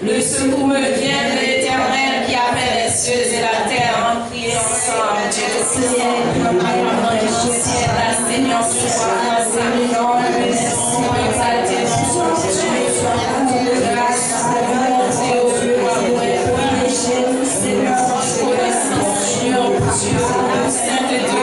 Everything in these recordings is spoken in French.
Le secours me vient de l'Éternel qui a fait les cieux et la terre. En priant ensemble, Dieu le ciel, la Seigneur soit enseignant, le Messie, exalté, grâce à Dieu, Saint de Dieu,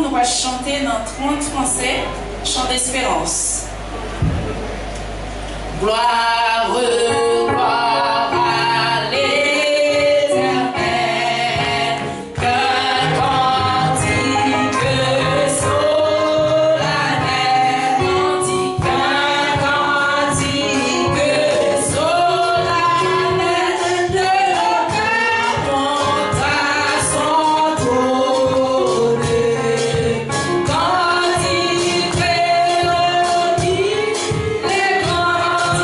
nous va chanter dans 30 français, chant d'espérance. Gloire, gloire à l'Éternel, qu'un cantique solennel, qu'un cantique solennel, de nos cœurs monte à son trône. Cantique mélodie, les cantiques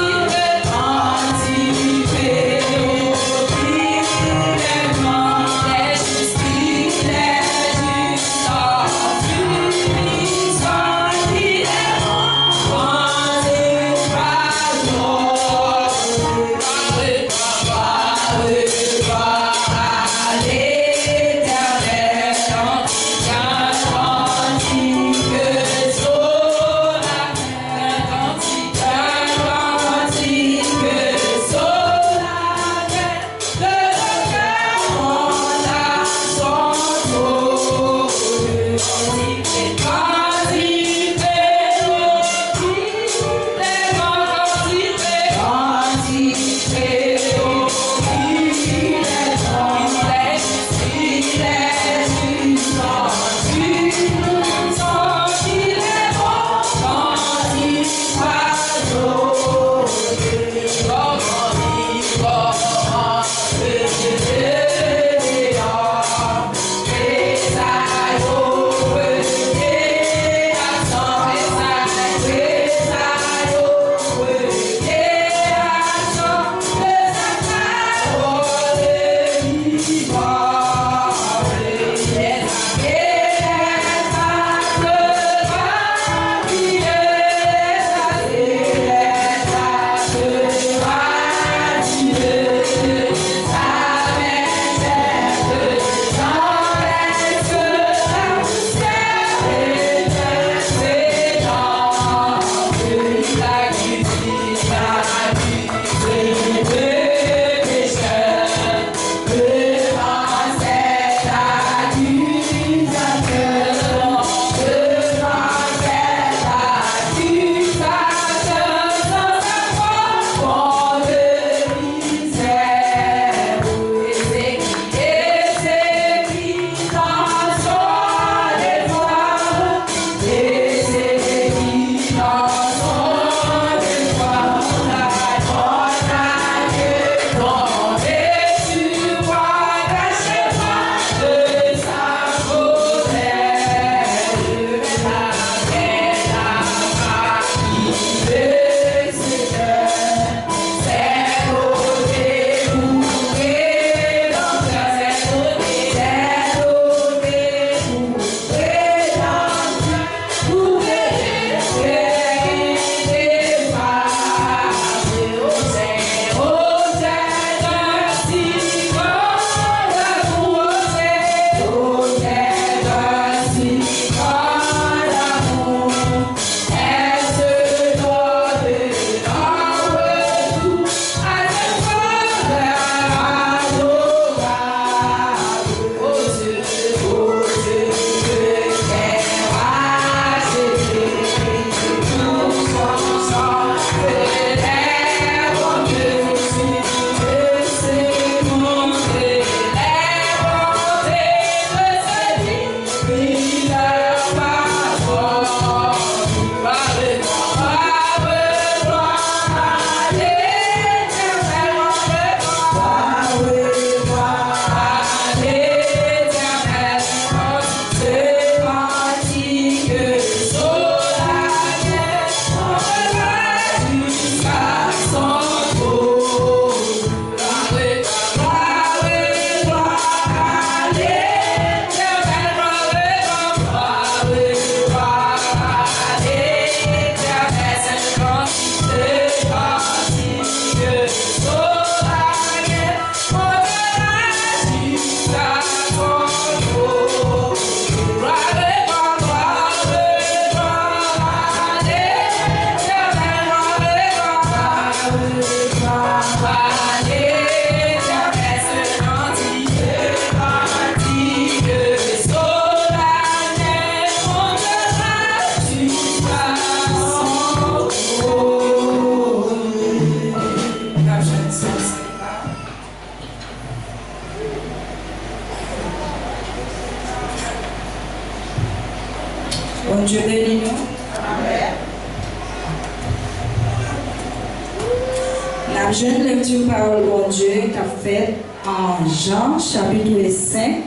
La jeune lecture parole de Dieu qu'a faite en Jean chapitre 5,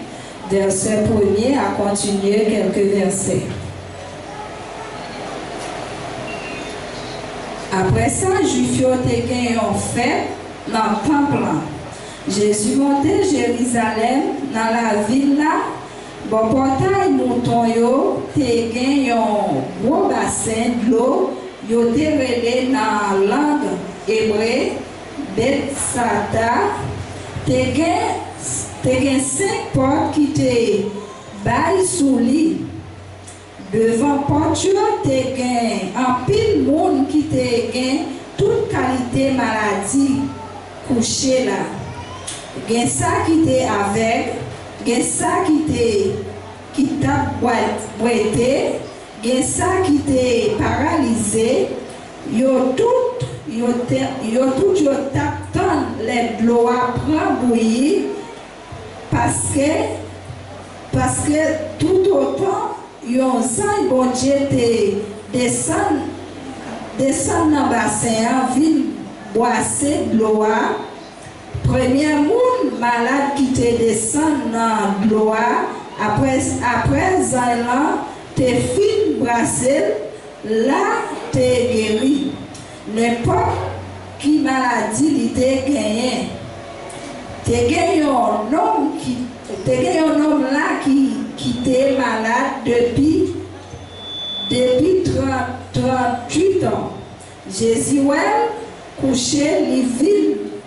verset 1er à continuer quelques versets. Après ça, Juifs ont gagné en fête dans le temple. Jésus montait Jérusalem dans la ville là. Bon portail mouton yo te gagné un gros bassin de l'eau. Yo te relé dans la langue hébreu Bethsata. Te gagné 5 portes qui te baillent sous lit. Devant porte te gagné un pile monde qui te gagné toute qualité maladie couché là. Gen ça qui te avec, gen ça qui t'a boité, gen ça qui te paralysé, yo tout t'attend les gloires prend bouillir parce que tout autant yon sang bon Dieu te descend dans bassin ville boisser gloire. Premier monde malade qui te descend dans gloire après Zaylan te fin brasser là te guéri. N'importe qui maladie il te gagné. Te gagné un homme là qui était malade depuis 38 ans. Jésus couché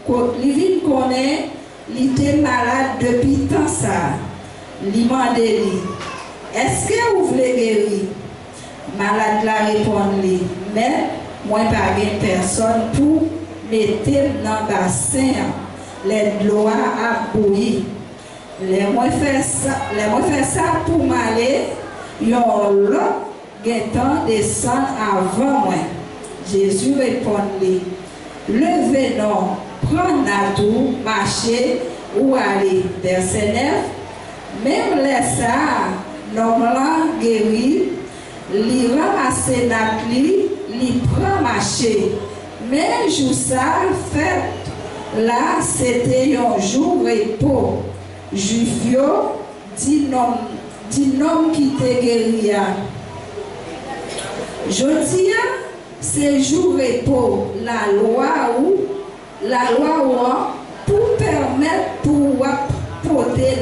il connaît, il était malade depuis tant ça. Il m'a dit, est-ce que vous voulez guérir? Malade la répond lui, mais moi pas personne pour mettre dans le bassin les gloires à bouillir. Les moi faire ça pour m'aller, yon l'autre guettant descend avant moi. Jésus répond lui, levez non. Prendre à tout, marcher ou aller. Verset 9. Même les ça, l'homme guéri, li ramasse notre lit, li prend marcher. Mais jour ça, fait, là, c'était un jour repos. Juifio, dit nom qui te guéri. Jodi, c'est jour repos. La loi pour permettre pour porter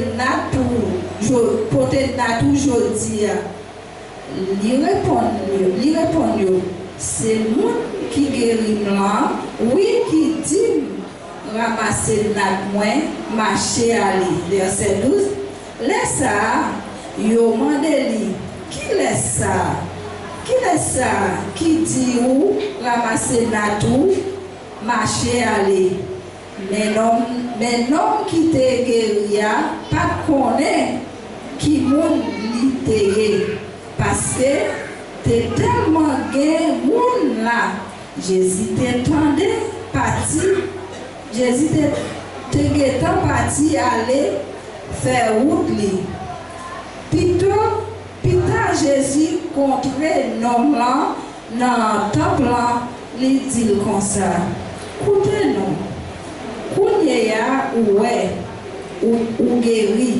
natou aujourd'hui. Il répond, c'est moi qui guérit là, oui qui dit ramasser nat moins, marcher aller. Verset 12. Laisse ça, yo mandeli, qui laisse ça? Qui dit où ramasser natou? Marcher aller. Mais l'homme qui te guéri, pas connaît qui moun li te parce que t'es tellement gay moun là. Jésus t'entendait parti. Jésus t'es parti aller faire route li. Pita Jésus contre l'homme là dans le temple là, il dit comme ça. Écoutez-nous, Kounyea ou guéri,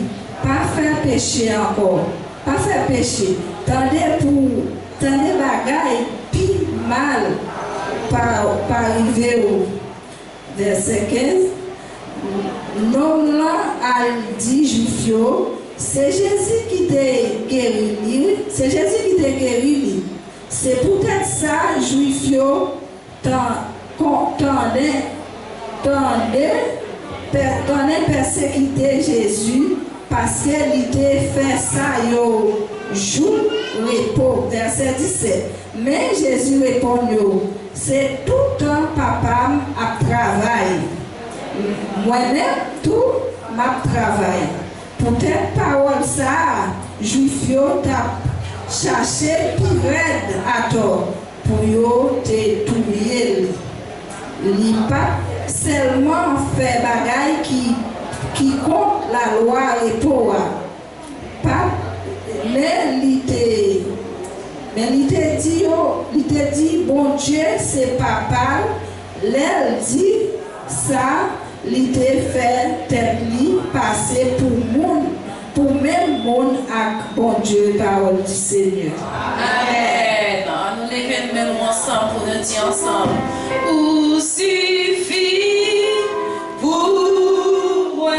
pas faire péché encore, pas faire péché. Tendez bagaille, puis mal, par arriver au verset 15. L'homme là a dit Juifio, c'est Jésus qui t'a guéri, c'est Jésus qui t'a guéri. C'est peut-être ça, Juifio, tendait persécuter Jésus parce qu'il était fait ça yo jour repos. Verset 17. Mais Jésus répond c'est tout le temps papa à travail. Moi-même tout m'a travail. Peut-être parole ça, Juifio t'a cherché plus raide à tort pour yo te touiller. Il pas seulement fait bagaille qui compte la loi et pour pas mais il te dit bon Dieu c'est papa l'aile dit ça, il te fait tête li passer pour même monde avec bon Dieu, parole du Seigneur. Amen. Nous levons nous mêmes ensemble pour nous dire ensemble. Où suffit pour moi.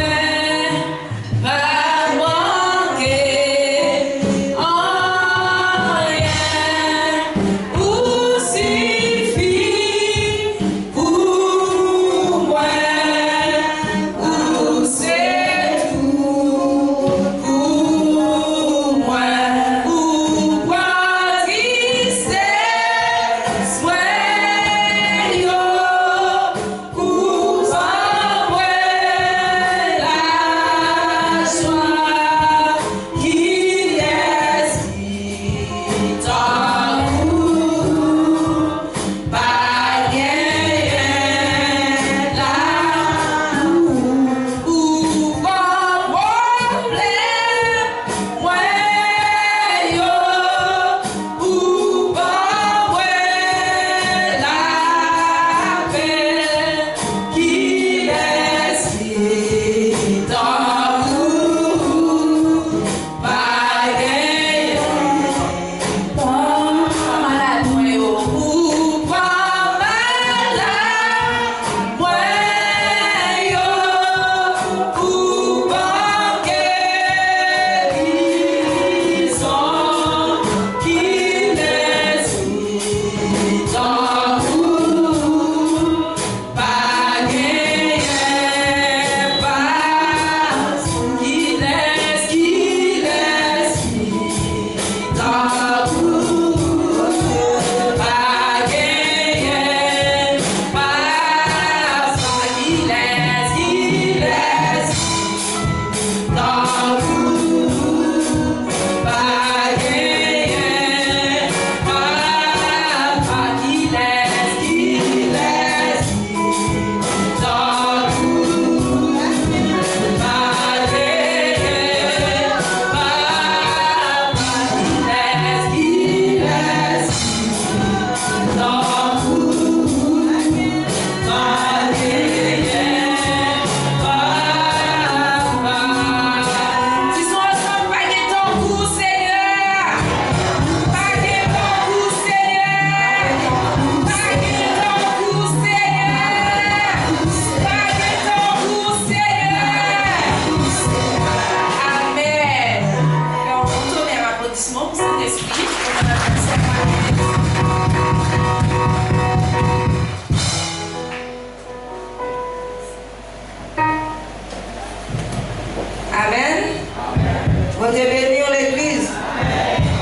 Bon Dieu bénir l'église.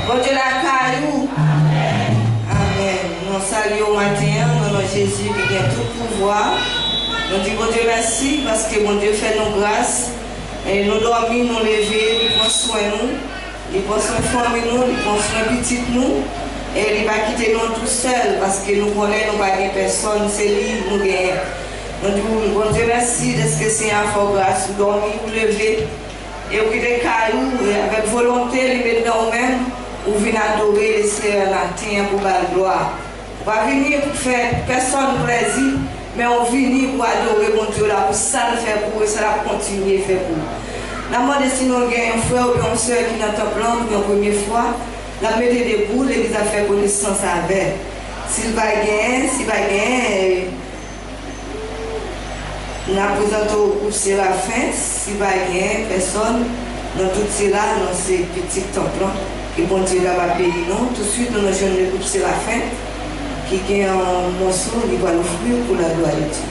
Bon Dieu la caillou. Amen. Nous saluons au matin, nous Jésus qui a tout pouvoir. Nous disons bon Dieu merci parce que bon Dieu fait nos grâces. Et nous dormons, nous lever, il prend soin de nous. Il prend soin de famille nous, il prend soin de petite nous. Et il va quitter nous tout seul parce que nous connaissons, nous pas de personne, c'est lui nous gagnons. Nous disons bon Dieu merci de ce que c'est un fort grâce. Nous dormons, nous lever. Et vous êtes caillou, avec volonté, les mettre dans nous-mêmes, vous venez adorer le Seigneur latin pour la gloire. On va venir pour faire personne plaisir, mais on vient pour adorer mon Dieu là, pour ça le faire pour eux, ça va continuer à faire pour eux. La demande si nous avons un frère ou une soeur qui est dans ton plan pour la première fois, la mettez debout, l'église a fait connaissance avec. S'il va gagner, nous présentons au groupe Séraphin, s'il va gagner, personne, dans tout cela, dans ces petits temples, qui bon Dieu va payer nous. Tout de suite, nous avons le groupe Séraphin, qui a un morceau, qui va l'offrir pour la gloire de Dieu.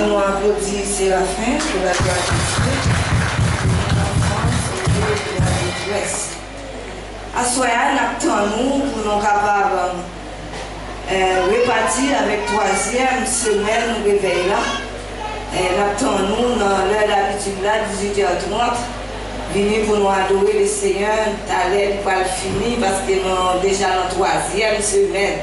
On nous applaudit Séraphin pour la gratitude. À soya, nous pour nous capables repartir avec troisième semaine nous réveil là. Nous dans l'heure d'habitude là, 18h30, venir pour nous adorer le Seigneur, t'allais pas le finir parce que nous sommes déjà dans la troisième semaine.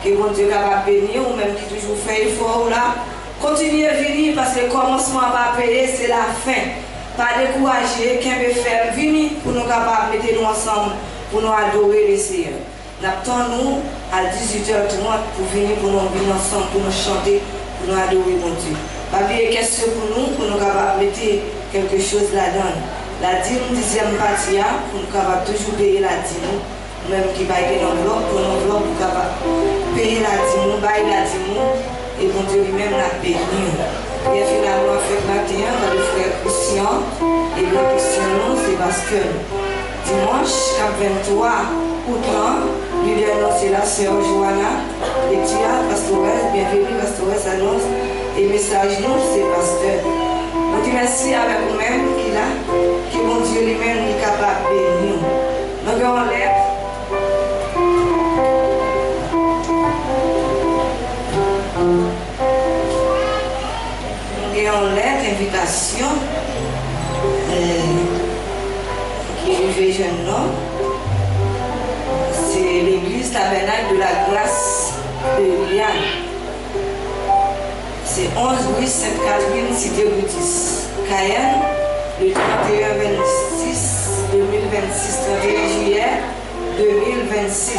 Que mon Dieu capable de bénir ou même qui toujours fait effort là. Continuez à venir parce que le commencement va payer, c'est la fin. Pas décourager, qu'un peu faire, venir pour nous capables de mettre nous ensemble pour nous adorer le Seigneur. Nous à 18h30 pour venir ensemble, pour nous chanter, pour nous adorer mon Dieu. Pas oublier qu'est-ce que pour nous capables de mettre quelque chose là-dedans. La dîme, dixième partie, pour nous capables toujours payer la dîme, même qui va être dans l'enveloppe, pour nous capables payer la dîme, bailler la dîme, et mon Dieu lui-même l'a payé. Et finalement, fait matin, le frère Christian, et le Christian, c'est parce que dimanche, 23 août, lui annonce la sœur Johanna, lecture pastoresse, bienvenue pastoresse annonce, et message nous, c'est pasteur. On dit merci avec vous-même qui là, que mon Dieu lui-même est capable de bénir. Donc on lève. Et on lève l'invitation qui est jeune homme. C'est l'église tabernacle de la grâce de Liane. C'est 11 rue Sainte-Catherine, cité Boutis. Cayenne, le 31-26 2026, 31 juillet 2026.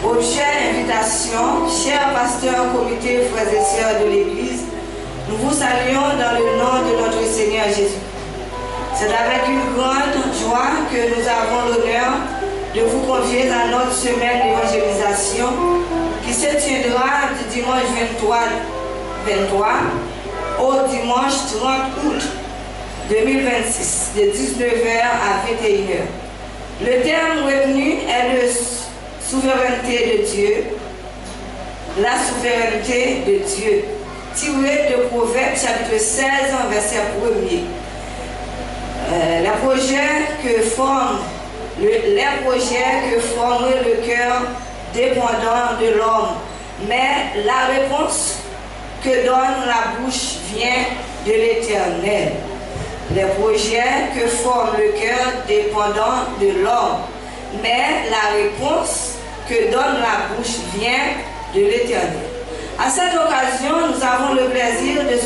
Objet invitation, chers pasteurs, comité, frères et sœurs de l'église, nous vous saluons dans le nom de notre Seigneur Jésus. C'est avec une grande joie que nous avons l'honneur de vous convier à notre semaine d'évangélisation qui se tiendra du dimanche 23 au dimanche 30 août 2026, de 19h à 21h. Le terme retenu est le souveraineté de Dieu, la souveraineté de Dieu, tiré de Proverbes chapitre 16, verset 1er. Les projets que forme le cœur dépendant de l'homme, mais la réponse que donne la bouche vient de l'Éternel. Les projets que forme le cœur dépendant de l'homme, mais la réponse que donne la bouche vient de l'Éternel. À cette occasion, nous avons le plaisir de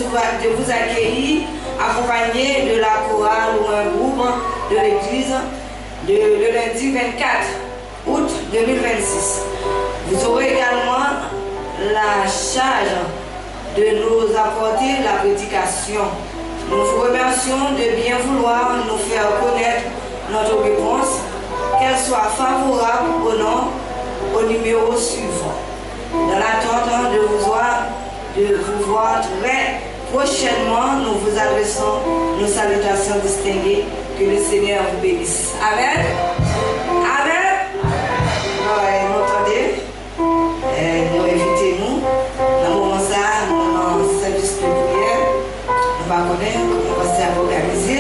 vous accueillir accompagné de la chorale ou un groupe de l'église le lundi 24 août 2026. Vous aurez également la charge de nous apporter la prédication. Nous vous remercions de bien vouloir nous faire connaître notre réponse, qu'elle soit favorable ou non au numéro suivant. Dans l'attente de vous voir très prochainement, nous vous adressons nos salutations distinguées. Que le Seigneur vous bénisse. Amen. Amen. Vous entendez? Nous invitez-nous. Dans le moment ça, dans le service de prière, nous ne connaissons pas comment c'est organisé.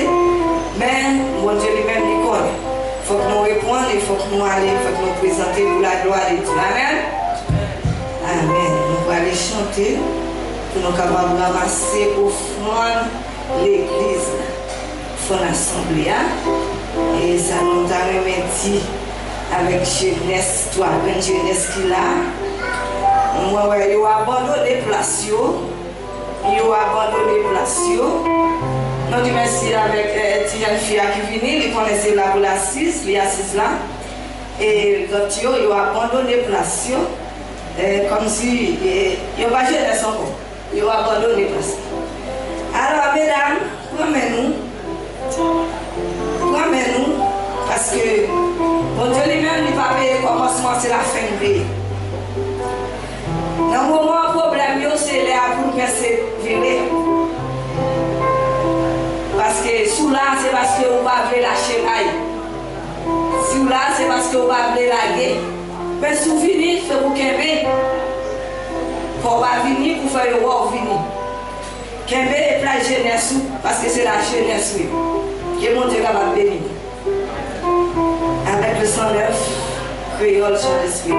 Mais mon Dieu lui-même nous connaît. Il faut que nous répondions, il faut que nous allions, il faut que nous présentions pour la gloire de Dieu. Amen. Amen. Nous allons aller chanter pour nous capables de ramasser offrande l'église. Son assemblée et ça nous a remis avec jeunesse, toi, une jeunesse qui l'a. Moi, il a abandonné place. Il a abandonné place. Nous disons merci avec cette jeune fille qui vient, il connaissait là pour l'assise, il est assise là. Et quand il a abandonné place, comme si il n'a pas jeunesse encore. Il a abandonné place. Alors, mesdames, prenez-nous. Prenez-nous, parce que mon Dieu lui-même n'est pas payé commencement, c'est la fin de vie. Dans le moment où le problème, c'est là pour persévérer. Parce que sous là, c'est parce que vous ne pouvez lâcher l'ail. Sous là, c'est parce que vous ne pouvez laguer. Mais sous fini, c'est pour qu'il y ait. Pour va venir pour faire le roi venir. Qu'un bel plat jeunesse, parce que c'est la jeunesse, oui. Que mon Dieu va bénir. Avec le 109, créole sur l'esprit.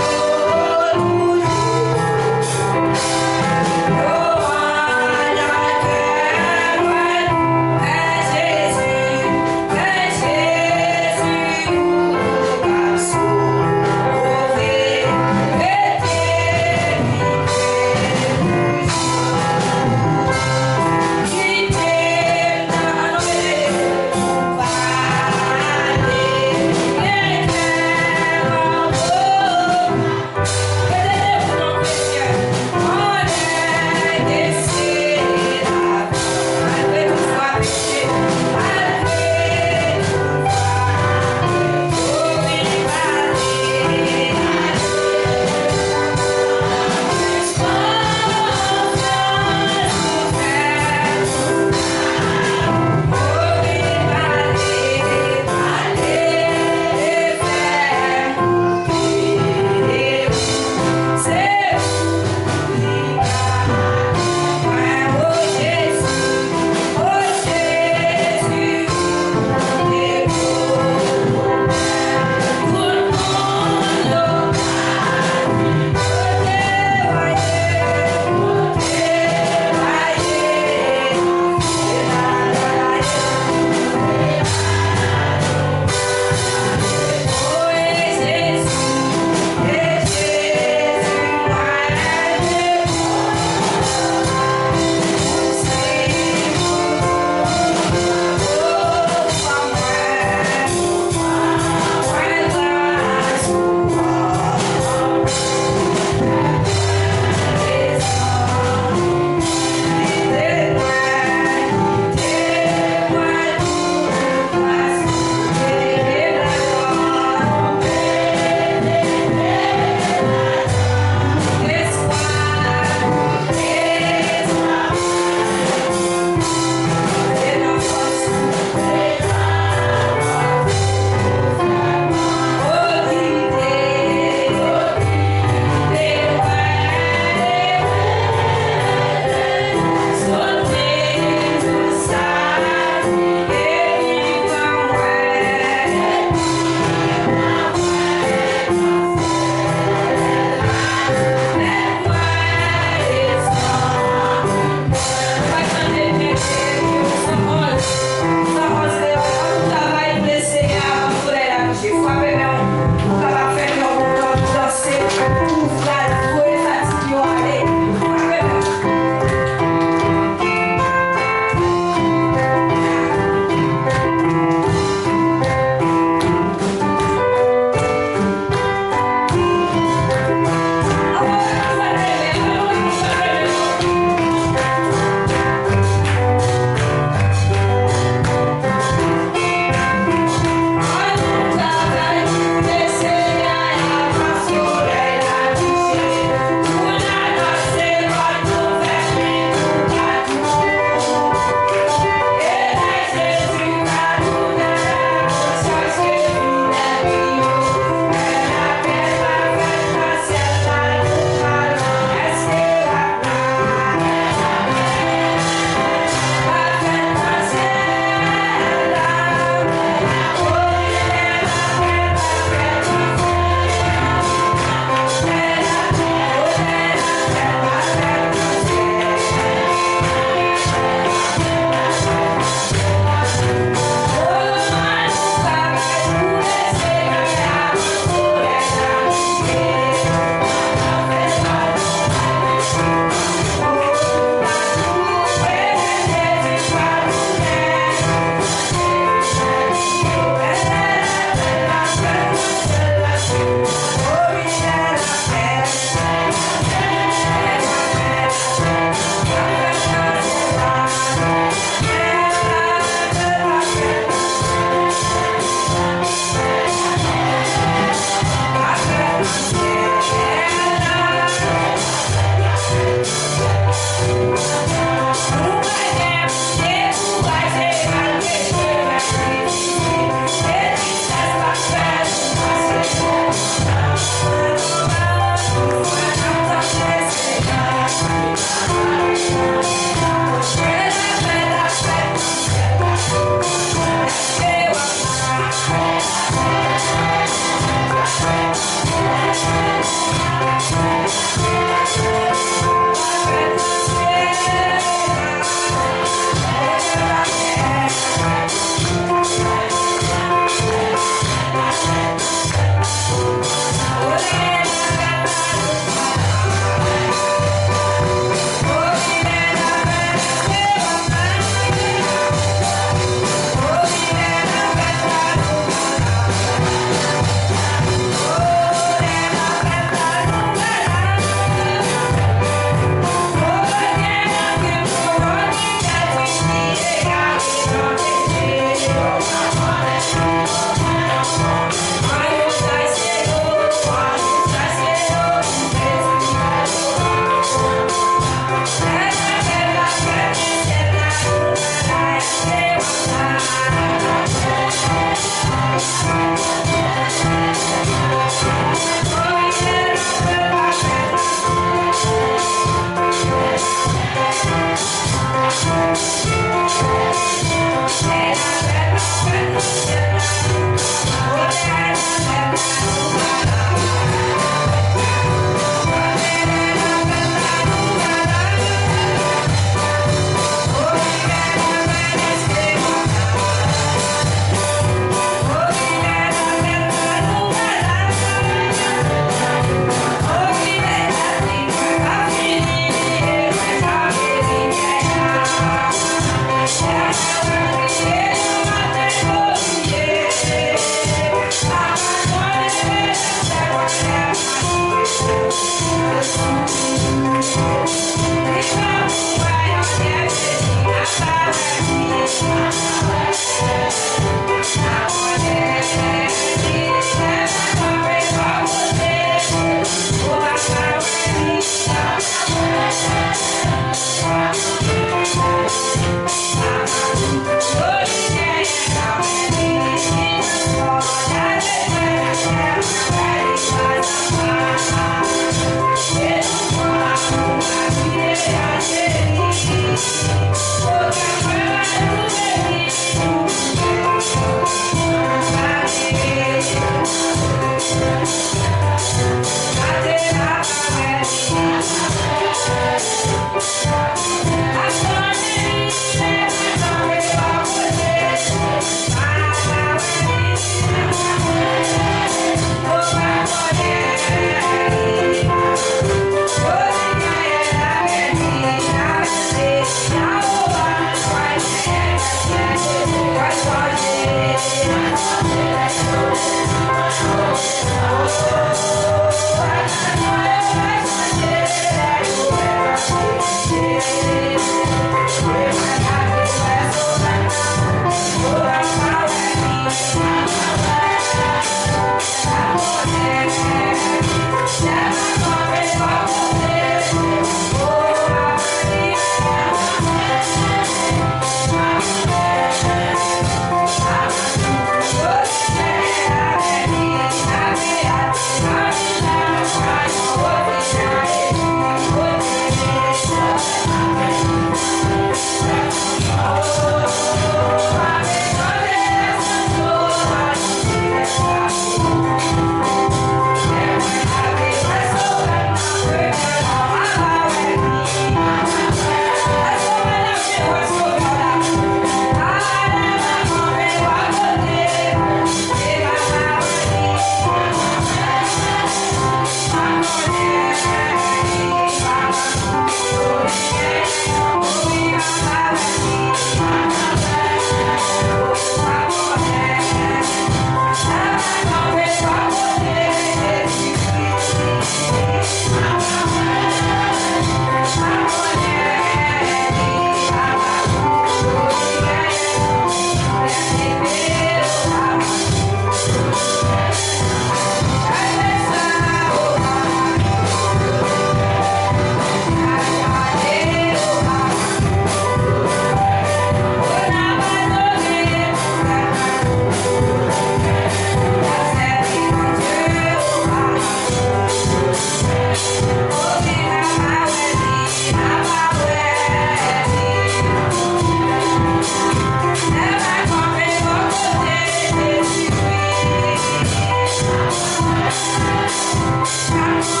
Thank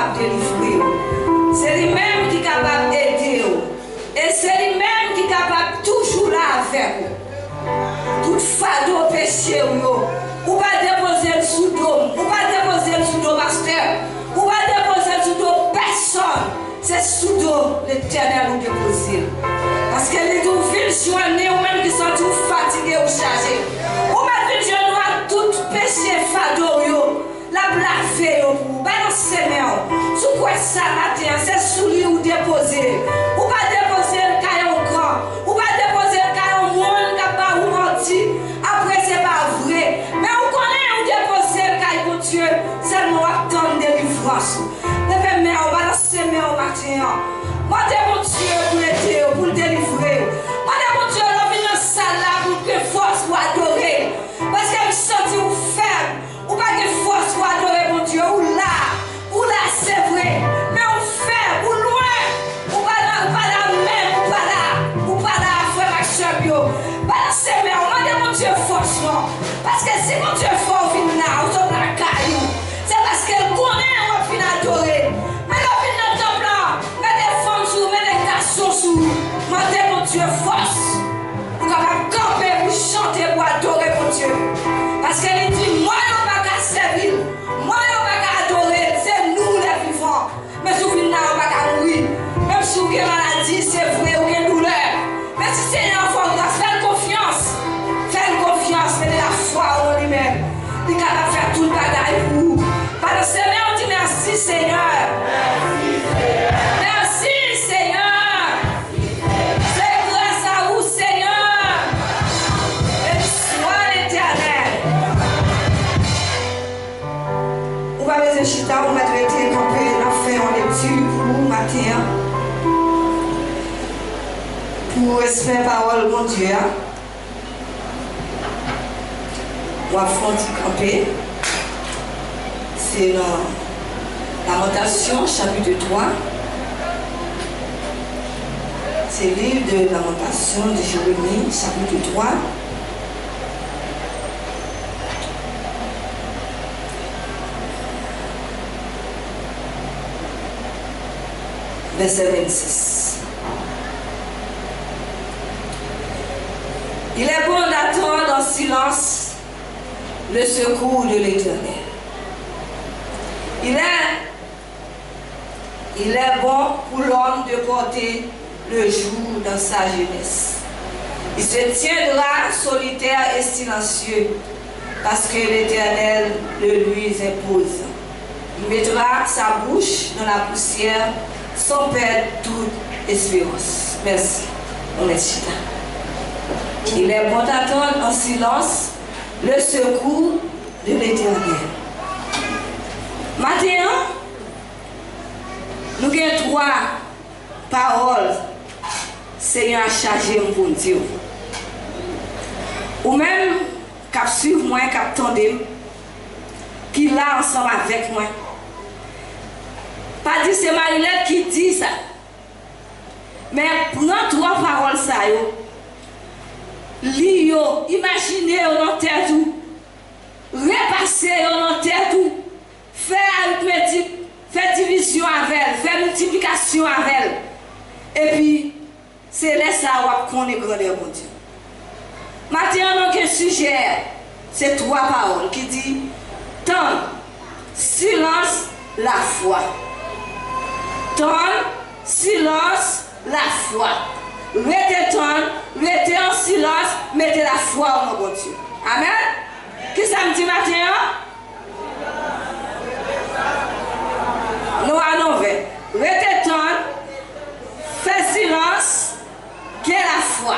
capable de délivrer. C'est lui-même qui est capable d'aider. Et c'est lui-même qui est capable toujours là avec vous. Tout fardeau péché, ou pas déposer le sous dos, ou pas déposer le sous dos pasteur, ou pas déposer le sous dos personne. C'est sous dos l'Éternel nous déposer. Parce que les deux villes joignées ou même qui sont tout fatigués ou chargés. Ou même que je dois tout péché fardeau, la blague pour balancer mes sous quoi ça matin, c'est sous lui ou déposer. Ou pas déposer le caillou grand, ou pas déposer le caillou monde qui n'a pas ou menti. Après c'est pas vrai. Mais on connaît ou déposer le caillou pour Dieu, seulement attendre délivrance. Levez mes on balancer mes au matin. Mandez mon Dieu pour l'aider, pour le délivrer. Mandez mon Dieu de venir dans la salle là pour que force pour adorer. Parce que je sens ou faible, ou pas que force pour adorer mon Dieu, ou là c'est vrai. Mais on fait, ou loin, ou pas là même, ou pas là, frère Maxime, balancez mais mandez mon Dieu force non. Parce que si mon Dieu fort vient là, on tombe la caillou. C'est parce qu'elle connaît, on va finir adorer. Mais on vient dans le temple là, mais des femmes sous, mais des garçons sous. Mandez mon Dieu force. Pour capable camper, pour chanter, pour adorer mon Dieu. Parce qu'elle dit, moi, on va pas servir. Moi, on va pas adorer. C'est nous les vivants. Mais si vous venez là, on va pas mourir. Même si vous avez maladie, c'est vrai, ou une douleur. Mais si c'est un enfant, faites confiance. Faites confiance, mettez la foi en lui-même. Il est capable de faire tout le bagage pour vous. Par le Seigneur, on dit merci Seigneur. Merci Seigneur. C'est grâce à vous Seigneur. Et soit l'Éternel. On va les chita, on va traiter camper, on fait en lecture pour vous matin. Pour respect parole mon Dieu. On va faire camper. C'est dans Lamentation, chapitre 3. C'est le livre de Lamentation de Jérémie, chapitre 3. Verset 26. Il est bon d'attendre en silence le secours de l'Éternel. Il est bon pour l'homme de porter le jour dans sa jeunesse. Il se tiendra solitaire et silencieux parce que l'Éternel le lui impose. Il mettra sa bouche dans la poussière sans perdre toute espérance. Merci. On est chita. Il est bon d'attendre en silence le secours de l'Éternel. Maintenant, nous avons 3 paroles Seigneur a chargé pour nous dire. Ou même, qui suivent moi, qui attendent, qui là ensemble avec moi. Pas dire c'est Marilette qui dit ça. Mais prends 3 paroles ça yo. Li yo, imaginez dans tête tout. Repasser dans tête tout. Faire arithmétique, faire division avec elle, faire multiplication avec elle. Et puis, c'est là ça qu'on est grandeur mon Dieu. Maintenant, donc, un sujet, c'est 3 paroles qui dit temps, silence, la foi. Temps, silence, la foi. Mettez temps, mettez en silence, mettez la foi en mon Dieu. Amen. Qui ça me dit maintenant? Nous allons vers. Mettez temps, faites silence, qui est la foi.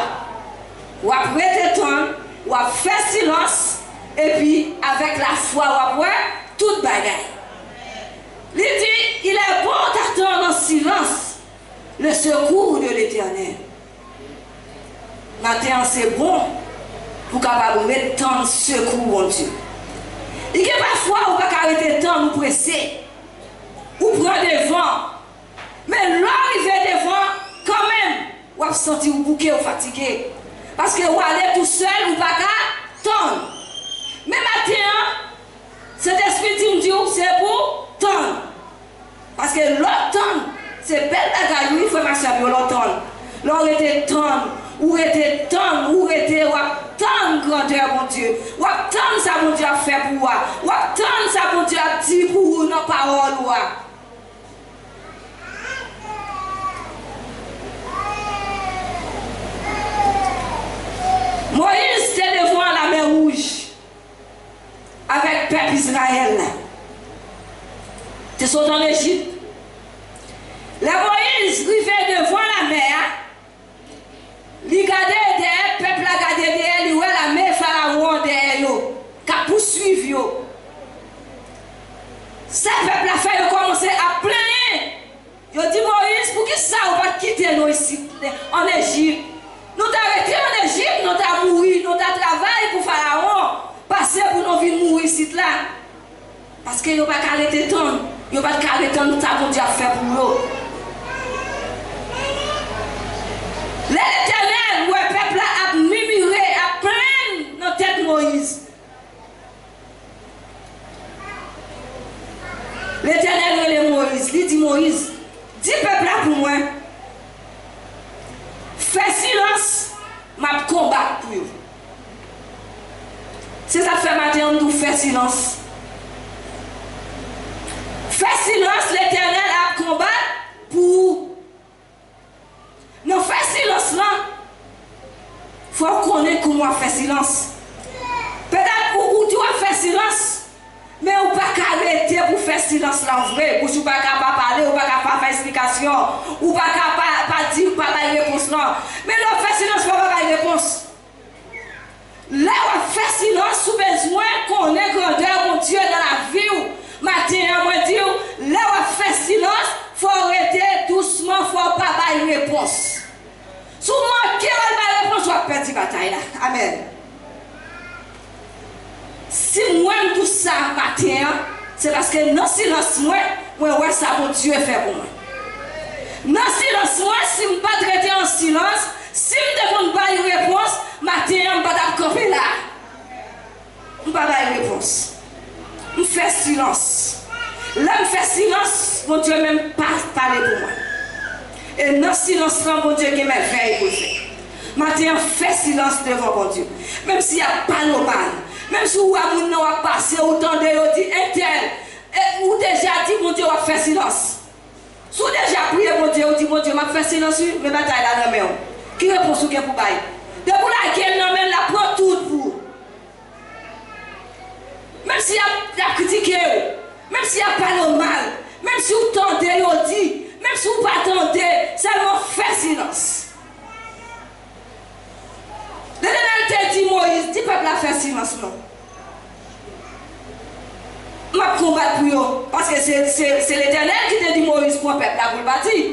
Ou mettez temps, ou faites silence, et puis avec la foi, ou après, toute bagaille. Il dit, il est bon d'attendre en silence le secours de l'Éternel. Maintenant, c'est bon pour capable mettre tant de secours, mon Dieu. Il y a parfois où on ne peut pas arrêter tant nous presser, ou prendre devant. Mais l'arrivée devant, quand même, on va sentir vous bouquet ou fatigué. Parce que vous allez tout seul, vous ne pouvez pas attendre. Mais maintenant, cet esprit dit, c'est pour tendre. C'est belle bagaille, oui, frère ma soeur, l'entendre. L'on était tendre, ou était tendre, ou était tendre grandeur, mon Dieu. Ou tendre ça, mon Dieu, a fait pour moi. Ou tendre ça, mon Dieu, a dit pour vous, nos paroles. Moïse était devant la mer Rouge avec le peuple Israël. Tu sont en Égypte. La Moïse arrivait devant la mer. Il regardait derrière, le peuple a regardé derrière, il voit la mer Pharaon derrière, qui a poursuivi. Ce peuple a fait commencer à plaindre. Il dit Moïse, pour qui ça, on va quitter nous ici, en Égypte? Nous t'avons arrêté en Égypte, nous t'avons mouru, nous t'avons travaillé pour Pharaon, passer pour nous venir mourir ici là. Parce que nous n'avons pas arrêté de temps, nous n'avons pas arrêté de temps pour Dieu faire pour nous. L'Éternel, où le peuple a murmuré, a plaint dans tête Moïse. L'Éternel est Moïse, il dit Moïse, dis peuple là pour moi. Fais silence, m'a combattre pour vous. C'est ça fait matin, on nous fait silence. Fais silence, l'Éternel a combattre pour vous. Non, fais silence là. Il faut connaître comment faire silence. Peut-être où tu vas faire silence, mais on ne peut pas arrêter pour faire silence là en vrai. Ou tu ne peux pas parler, ou tu ne peux pas faire explication, ou tu ne peux pas dire, pas faire réponse là. Mais là, faire silence, il faut pas faire réponse. Là, on fait silence, sous besoin qu'on ait grandeur, mon Dieu, dans la vie. Matin, moi dire, là, on fait silence, il faut arrêter doucement, il ne faut pas faire réponse. Si vous manquez la réponse, on va perdre la bataille là. Amen. Si moi tout ça matin, c'est parce que dans le silence, moi, ouais, ça, mon Dieu fait pour moi. Dans le silence, moi, si je ne pas traiter en silence, si je ne demande pas une réponse, matin, je ne vais pas camper là. Je ne vais pas avoir une réponse. Je fais silence. Là, je fais silence, mon Dieu même pas parler pour moi. Et dans le silence, mon Dieu qui m'éveille pour faire. Matin, fais silence devant mon Dieu. Même s'il n'y a pas normal. Même si vous avez passé autant de temps, dit intel, ou déjà dit mon Dieu, va faire silence. Si vous déjà prié mon Dieu, vous dit mon Dieu, m'a fait silence, mais bataille là dans la main. Qui répond sur qui pour bailler? De pour laquelle non, même la prend tout pour. Même s'il y a critiqué, même s'il n'y a pas normal, même si vous tendez, vous dit, même si vous ne pas tendez, seulement fait silence. L'Éternel te dit Moïse, dis peuple à faire silence non. Je combat pour eux. Parce que c'est l'Éternel qui te dit Moïse pour le peuple là pour le bâtir.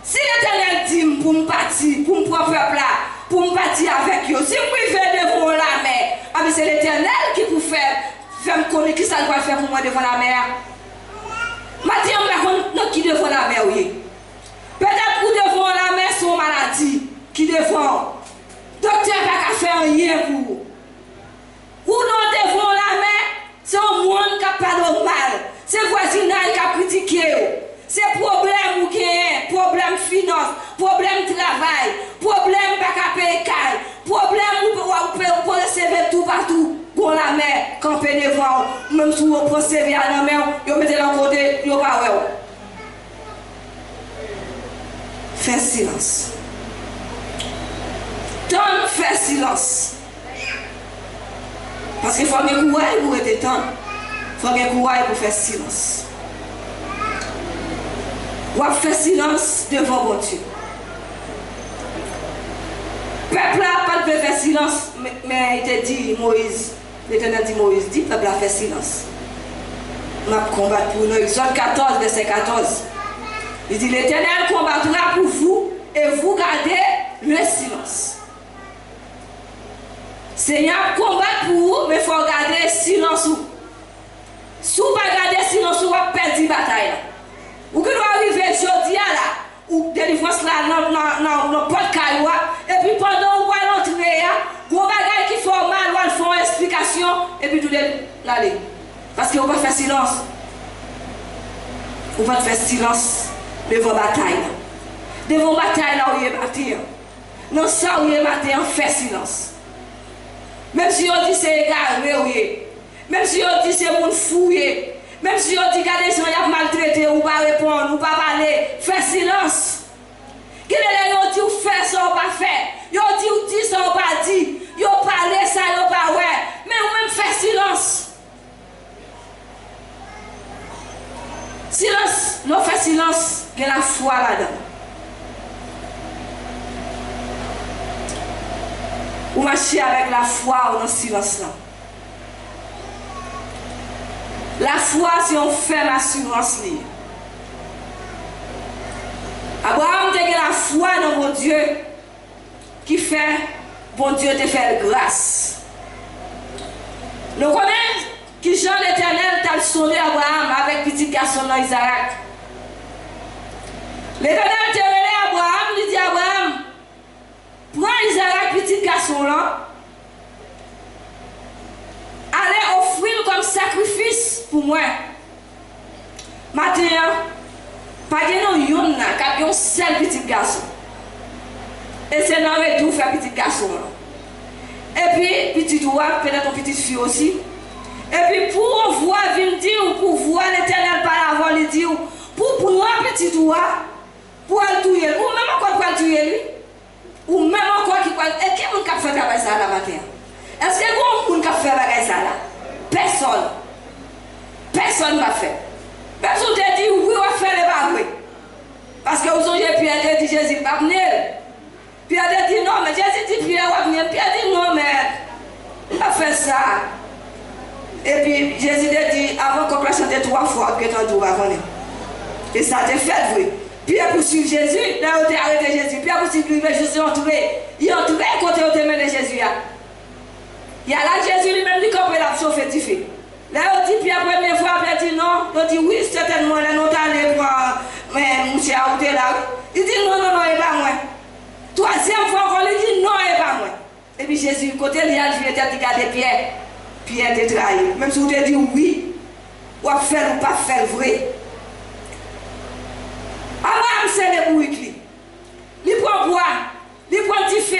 Si l'Éternel dit pour me bâtir, pour me prendre peuple là, pour me bâtir avec eux, si je vais devant la mer, c'est l'Éternel qui peut faire me connaître qui ça va faire pour moi devant la mer. Maintenant, je ne qui devant la mer, oui. Peut-être que devant la mer, c'est une maladie qui devant. Docteur n'a pas fait rien pour vous. Ou non devant la mer, c'est un monde qui n'a pas normal. C'est le voisinage qui a critiqué. C'est problème ou gain, problème finance, problème travail, problème pas payer caille, problème ou pour recevoir tout partout. Pour la mer, camper devant, même si vous procédez à la mer, vous mettez dans le côté, vous ne pouvez pas. Fais silence. Tant faire silence. Parce qu'il faut que vous courage pour être temps. Il faut que vous courage pour faire silence. Vous faire silence devant votre Dieu. Le peuple n'a pas de faire silence, mais il te dit, Moïse, l'Éternel dit Moïse, dit peuple a fait silence. On va combattre pour nous. Exode 14, verset 14. Il dit, l'Éternel combattra pour vous et vous gardez le silence. Seigneur combat pour vous, mais il faut garder silence. Si vous ne pas garder silence, vous allez perdre la bataille. Vous pouvez arriver aujourd'hui là, ou délivrance là dans le podcast, et puis pendant que vous allez entrer, vous allez qui font mal, vous allez faire une explication, et puis vous allez aller. Parce que vous ne pouvez pas faire silence. Vous ne pouvez pas faire silence. devant bataille. Devant bataille là où il est matin. Non, ça où il est matin, fait silence. Même si on dit c'est égaré, même si on dit c'est mon fouillé, même si on dit que les gens y a maltraité ou pas répondre, ou pas parler, fais silence. Quel est le dit ou fait ça ou pas fait? Yo dit ou dit ça ou pas dit? Yo parlé ça ou pas ouais? Mais ou même fait silence. Silence, nous fait silence, il y a la foi là-dedans. Ou marcher avec la foi ou dans le silence là. La foi, c'est une ferme assurance. Abraham a la foi dans mon Dieu qui fait, bon Dieu te fait grâce. Nous connaissons qui Jean l'Éternel t'a sonné Abraham avec petit garçon dans Isaac. L'Éternel t'a relé Abraham, il dit Abraham, prends Isaac, petit garçon là, allez offrir comme sacrifice pour moi. Maintenant, pas de nous yon na, car yon seul petit garçon. Et c'est dans le tout faire petit garçon. Et puis, petit doigt, peut-être ton petite fille aussi. Et puis, pour voir, venir dire, pour voir l'Éternel par avant, lui dire, pour prendre petit doigt, pour le tuer, ou même encore pour le tuer lui, ou même encore qui peut. Et qui est-ce qui fait travail ça là matin? Est-ce que vous avez fait travail ça là? Personne. Personne ne va faire. Personne ne dit oui, on va faire les barres. Parce que vous avez Pierre dit Jésus ne va pas venir. Pierre dit non, mais Jésus dit Pierre va venir. Pierre dit non, mais on va faire ça. Et puis Jésus dit avant qu'on puisse chanter 3 fois que ton tour va venir. Et ça a été fait, oui. Pierre poursuit Jésus, là où tu as arrêté Jésus. Pierre poursuit lui, mais Jésus est entouré. Il est entouré côté où tu as mené Jésus. Il y a là Jésus lui-même qui a la chauffe du feu. Là, on dit, puis la première fois, Pierre dit non. On dit oui, certainement, là, nous allons voir, mais monsieur Aouté là. Il dit non, non, non, il n'est pas moi. Troisième fois, on lui dit non, il n'est pas moi. Et puis Jésus, côté il a dit, regardez Pierre. Pierre te trahi. Même si vous te dit oui, ou à faire ou pas faire vrai. Abraham, c'est le bouillie. Il prend bois, il prend du feu,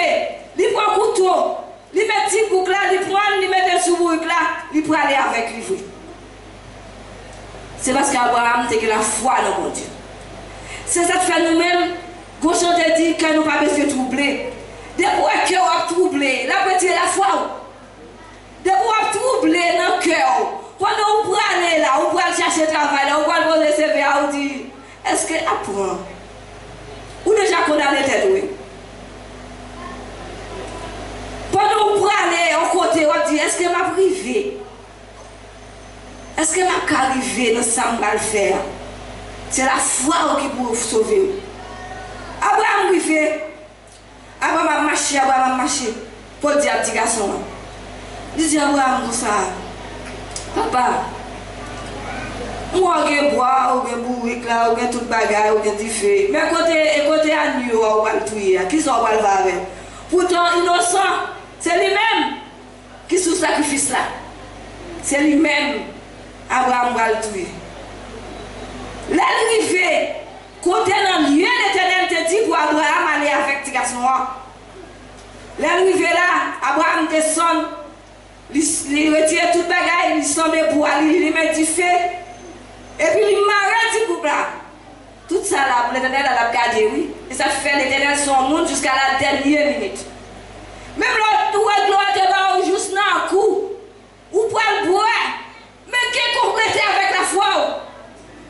il prend couteau. Il met petit bouc là, il prend, il met sous bouc là, il prend aller avec lui. C'est parce qu'Abraham a la foi dans mon Dieu. C'est ça qui fait nous-mêmes, quand on te dit que nous ne pouvons pas se troubler. Depuis que nous avons troublé, la petite la foi. Depuis que nous avons troublé dans le cœur, quand on peut aller là, on peut chercher travail là, on peut poser CV, on dit, est-ce que apprend? Ou déjà condamné tête, oui. Pendant qu'on peut aller au côté, on dit, est-ce que m'a privé? Est-ce que m'a arrivé dans ça que je vais faire? C'est la foi qui peut sauver. Abraham privé. Abraham a marché. Pour dire à petit garçon. Il dit Abraham comme ça. Papa, moi je bois, je bourrique là, je tout bagaille, je du feu. Mais côté à New York, on va le tuer. Qui sont va le faire avec? Pourtant innocent. C'est lui-même qui sous sacrifice là. C'est lui-même. Abraham va le tuer. L'arrivée, côté dans le lieu l'Éternel te dit pour Abraham aller avec tes garçons. L'arrivée là, Abraham descend, il retire toute bagaille, il s'en met pour aller, il met du feu. Et puis il m'arrête du couple là. Tout ça là, l'Éternel a gardé, oui. Et ça fait l'Éternel son monde jusqu'à la dernière minute. Même l'autre gloire te va juste dans un coup. Ou pour le boire. Mais qui est complété avec la foi?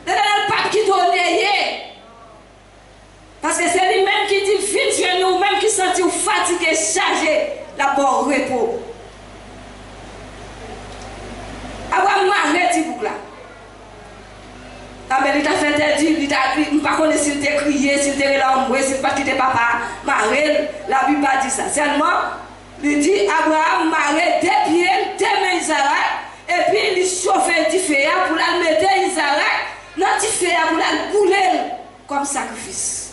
L'Éternel pas qui donne. Parce que c'est lui-même qui dit vite sur nous, même qui sentit fatigué, chargé, la bonne repos. Abraham m'arrête du bouc là. Ah mais il t'a fait interdit, il t'a crié, je ne sais pas s'il t'a crié, s'il t'a relâché, s'il t'a pas quitté papa, m'arrête, la Bible a dit ça. Seulement, il dit Abraham m'arrête des pieds, des mains Isaac, et puis il chauffait du feu pour la mettre Isaac, dans du feu pour la couler comme sacrifice.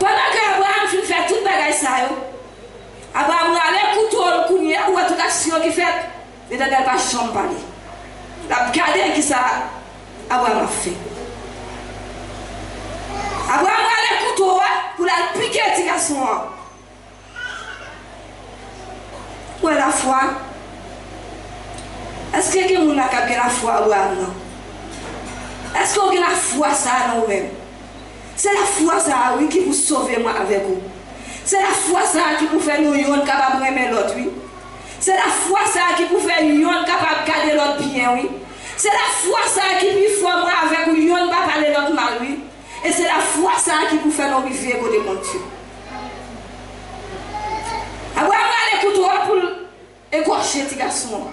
Pendant que Abraham fait toute bagaille ça, Abraham allait couteau le couignet ou toute action qu'il fait, il n'a pas chambre parler. La garder qui ça, Abraham a fait. Abraham a le couteau pour la piquer petit garçon. Où est la foi? Est-ce que quelqu'un a la foi à Abraham? Est-ce qu'on a la foi ça dans nous-mêmes? C'est la foi ça, oui, qui vous sauve moi avec vous. C'est la foi ça qui vous fait nous capables de aimer l'autre, oui. C'est la foi ça qui vous fait nous capables de garder l'autre bien, oui. C'est la foi ça qui vous fait moi avec vous, ne pas parler l'autre mal, oui. Et c'est la foi ça qui vous fait nous vivre côté mon Dieu. Abraham a les couteaux pour égorger les garçons.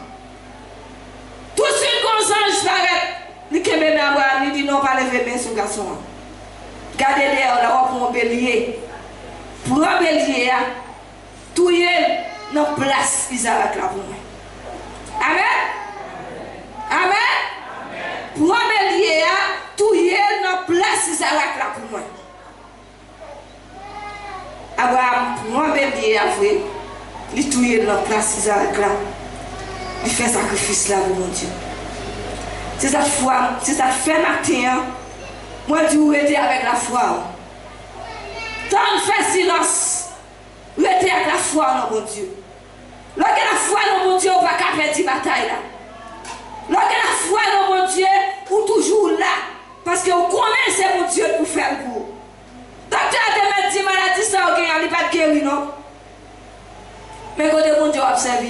Tout de suite, quand ça paraît, il dit Abraham, il dit non, pas lever main sur le garçon. Gardez l'air là pour un bélier. Pour un bélier, tout y est dans place Isaac là pour moi. Amen. Amen. Pour un bélier, tout y est dans place Isaac là pour moi. Abraham, pour un bélier, il tout y est dans place Isaac là. Il fait sacrifice là pour mon Dieu. C'est cette foi, c'est cette fait matin. Moi, je dis, était avec la foi. Tant de fait silence, vous êtes avec la foi dans mon Dieu. Lorsque la foi dans mon Dieu, on ne va pas perdre la bataille là. Lorsque la foi dans mon Dieu, vous toujours là. Parce que vous connaissez mon Dieu pour faire le coup. Docteur a dit maladie, ça, ok, il n'y a pas de guéri, non? Mais quand mon Dieu observe,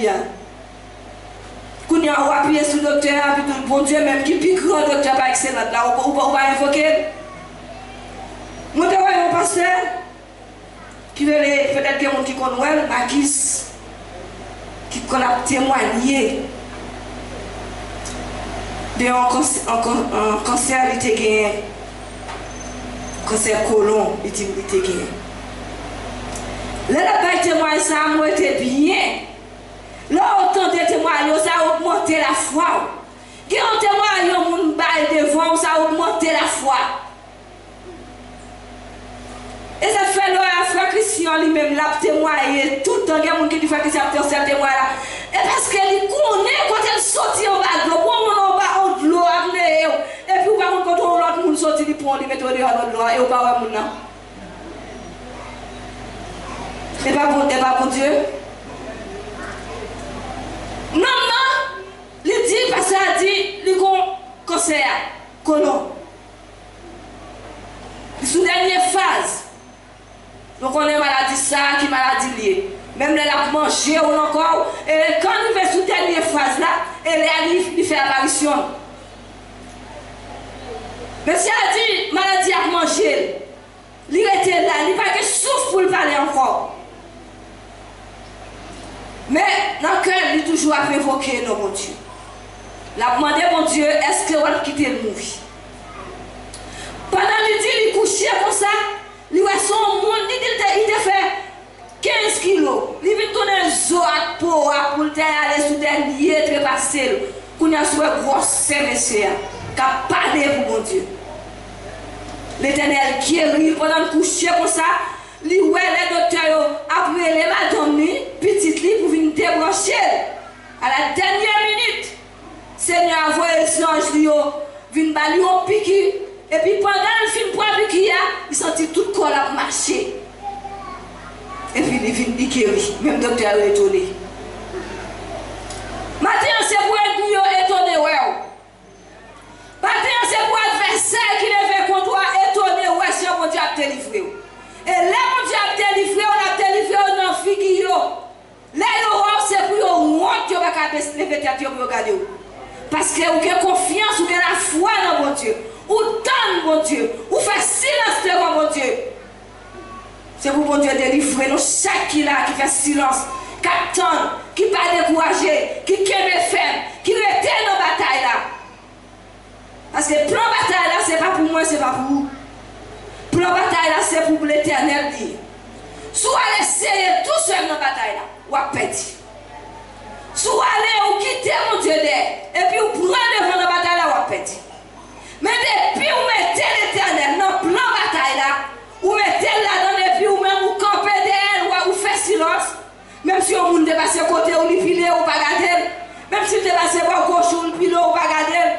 quand il y a un appuyé sur le docteur, puis tout le bon Dieu, même qui pique grand docteur, pas excellent, là, on va invoquer. Moi, je vois un pasteur qui veut peut-être que mon qui connaît, Maquis, qui a témoigné d'un cancer, il était gagné. Cancer colon, il était gagné. Là, la témoignage, ça a été bien. Là, autant de témoignages, ça a augmenté la foi. Qui ont témoigné, mon bail devant, ça a augmenté la foi. Et ça fait la foi Christian lui-même, l'a témoigné tout le temps. Il y a des gens qui font que ça témoigne là. Et parce qu'elle connaît quand elle sortit en bas de l'eau, on va en l'eau, et puis quand l'autre monde sortit, il prend, il met dehors dans l'eau, et on va voir mon nom. Et pas pour Dieu. Non, il dit, parce qu'il a dit, il y a un cancer, colon. Sous la dernière phase. Donc on est maladie ça, qui maladie liée. Même les la manger ou encore. Et quand il fait sous la dernière phase là, il fait apparition. Mais si elle a dit, maladie à manger, il était là, il n'a pas de souffle pour le parler encore. Mais dans le cœur, il est toujours à évoquer nos bon Dieu. La demandé mon Dieu, est-ce que vous allez quitter le monde? Pendant qu'il dit, il couchait comme ça, il voit son monde, il a fait 15 kilos. Il vient tourner un zoo à peau pour aller sous des liens très passés. Qu'on a sur un gros sémestre, qui a parlé pour mon Dieu. L'Éternel qui est riche pendant le coucher comme ça. Li ouais les docteurs après les madame ni petite li pour venir débrancher à la dernière minute Seigneur a envoyé les anges li vinn bali on piqûre et puis pendant le film pour piqûre il sentit tout corps a marcher et puis il vinn guéri même docteur est étonné maintenant c'est pour être étonné ouais maintenant c'est pour adversaire qui levé contre toi étonné ouais si mon Dieu a délivré. Et là, mon Dieu a délivré, on a délivré dans le figure. Là, c'est pour vous montrer que vous avez levé tête pour regarder. Parce que vous avez confiance, vous avez la foi dans mon Dieu. Vous tendez mon Dieu. Vous faites silence devant mon Dieu. C'est pour mon Dieu délivrer nous chaque qui là, qui fait silence, qui attend, qui pas découragé, qui aime ferme, qui reste dans la bataille là. Parce que le plan de bataille là, ce n'est pas pour moi, ce n'est pas pour vous. Plan bataille là, c'est pour l'Éternel dire. Soit essayer tout seul dans la bataille là, ou à perdre. Soit aller ou quitter mon Dieu d'air, et puis vous prenez devant la bataille là, ou à perdre. Mais depuis vous mettez l'Éternel dans le plan bataille là, vous mettez là-dedans, et puis vous même vous campez d'elle, ou vous faites silence, même si vous dépassez côté, ou vous pilez, ou pas garder, même si vous dépassez par gauche, ou vous pilez, ou pas garder,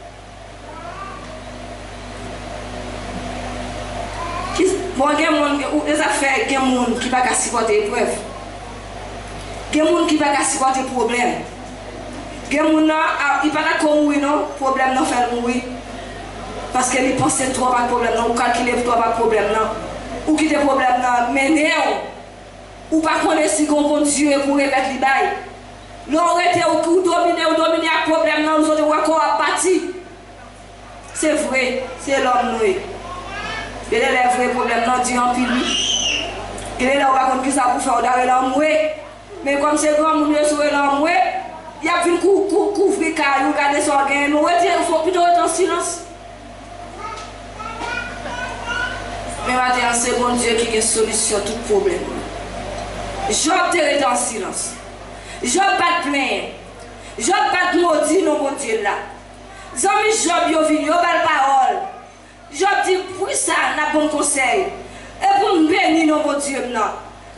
pas qu'à supporter épreuve. Il y a des gens qui ne peuvent pas supporter problème. Il y a des gens qui ne peuvent pas mourir, non, problème non fait mourir. Parce qu'ils pensent trop pas de problème, non, ou calculer trop pas de problème, non. Ou qui des problèmes, non, mais non. Ou pas connaître si on bon Dieu pour remettre les bails. L'on était ou dominer à problème, non, nous autres encore à partir. C'est vrai, c'est l'homme, nous. Il est le vrai problème, non, Dieu en pile. Il est là, on va contre qui ça pour faire, on l'homme, oui. Mais comme c'est grand, on est sur l'homme, oui. Il y a une couvrir caillou, garder son gain. Mais il faut plutôt être en silence. Mais maintenant, c'est bon Dieu qui a une solution à tout problème. Job était en silence. Job pas de plaindre. Job pas de maudit, non, bon Dieu là. Zami Job, yo vini, yo belle parole. Job dit, pour ça, n'a bon conseil. Et pour me bénir, non, bon Dieu, non.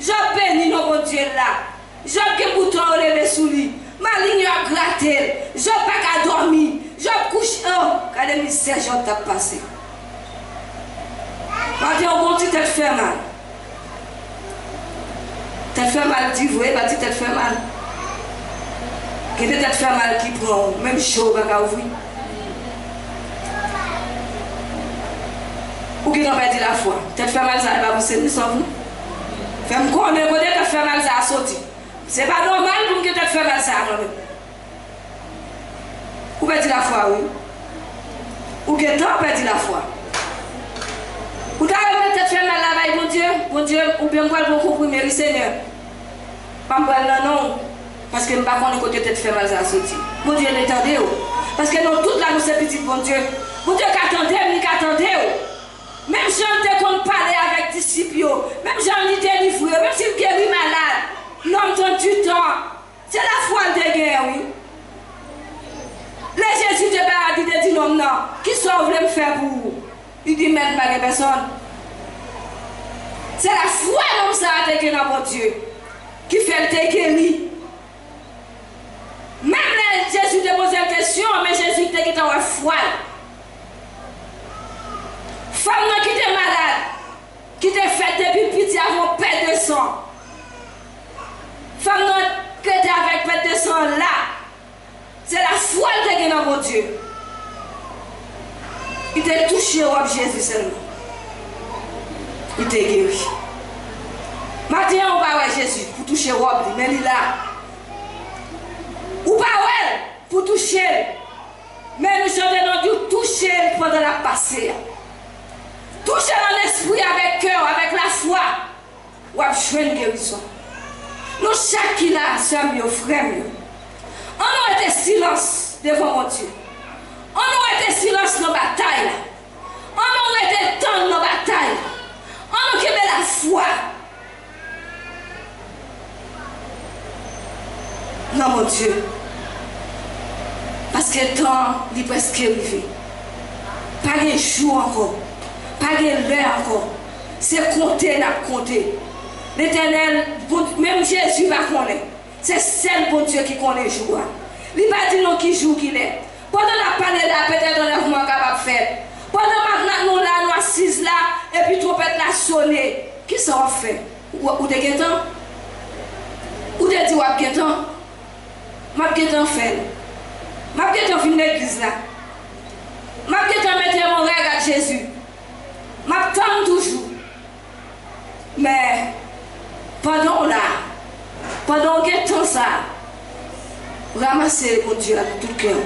Job béni, non, bon Dieu là. Job qui bouton levé sous lui. Ma ligne a gratté. Job pas qu'à dormir. Job couche. Oh, quand les misères, Job t'a passé. Maintenant, on continue de faire mal. T'as fait mal, tu vois, bah tu t'as fait mal. Qui t'a fait mal qui prend, même chaud, bah ouvrir. Ou qui n'a pas dit la foi. T'as fait mal, ça va vous servir sans vous. Fais-moi connaître, quand t'as fait mal, ça a sauté. C'est pas normal pour que t'as fait mal, ça a sauté. Ou pas dit la foi, oui. Ou que t'as pas dit la foi. Ou t'as peut-être fait mal la veille, mon Dieu, ou bien quoi pour comprimer le Seigneur. Pas me prendre non, parce que je ne sais pas quand côté tête fait mal à sortir. Mon Dieu, l'attendez. Parce que nous, toutes là, nous sommes petits, mon Dieu. Mon Dieu, qu'attendez, nous qu'attendez. Même si on te compte parler avec disciples, même si on dit délivré, même si on guérit malade, l'homme donne du temps. C'est la foi de guerre, oui. Les Jésus de Baradie dit non, non. Qui sont voulu me faire pour vous? Il dit, même pas les personnes. C'est la foi, non, ça a été dans mon Dieu, qui fait le guérir. Même Jésus te pose une question, mais Jésus te dit, la foi. Femme qui était malade, qui était faite depuis petit avant perte de sang. Femme qui était avec perte de sang là, c'est la foi qui est dans mon Dieu. Il t'a touché au Jésus seulement. Il t'a guéri. Maintenant, on va voir Jésus pour toucher au mais il est là. Ou pas ouais pour toucher. Mais nous sommes dû toucher pendant la passée. Toucher dans l'esprit avec cœur, avec la foi. Ou à jouer une guérison. Nous, chaque qui là, sommes nos frères. On a été silence devant mon Dieu. On a été silence dans la bataille. On a été temps dans la bataille. On a quitté la foi. Non, mon Dieu. Parce que le temps est presque arrivé. Pas de jour encore. Pas de l'heure encore. C'est compter, n'a compter. L'Éternel, même Jésus va connaître. C'est seul bon Dieu qui connaît le jour. Il va dire non qui joue qu'il est. Pendant la parole là, peut-être on est moins capable de faire. Pendant maintenant nous là, nous assises là, et puis trompette la sonner. Qui ça on fait? Ou de guettant? Ou de dire ou guettant? Ma guettant fait. Ma guettant fin l'église là. Ma guettant mettre mon regard à Jésus. Ma tente toujours. Mais pendant là, pendant guettant ça, ramasser mon Dieu avec tout le cœur.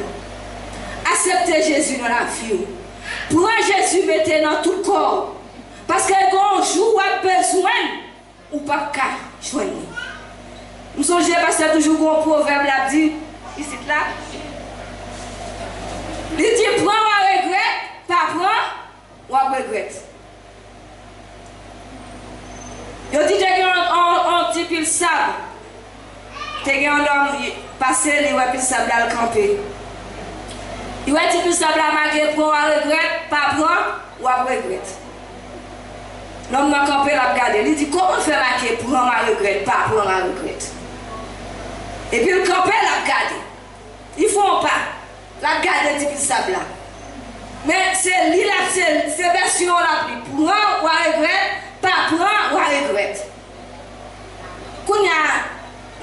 Acceptez Jésus dans la vie. Pour Jésus, mettez dans tout le corps. Parce que quand on joue, on a besoin, ou pas qu'à joindre. Nous sommes parce que toujours un proverbe là dit, ici là. Il dit, prends ou regret, pas prends ou regret. Il dit, on dit pile sable. Tu as un homme passé, il va pile sable à le camper. Il va dire que ça va marquer pour un regret, pas prendre ou un regret. L'homme m'a campé la regarder. Il dit comment faire marquer pour un regret, pas pour un regret. Et puis le campé la regarder. Ils font pas. La regarder depuis ça là. Mais c'est lui là, c'est version là pour un ou un regret, pas prendre ou un regret.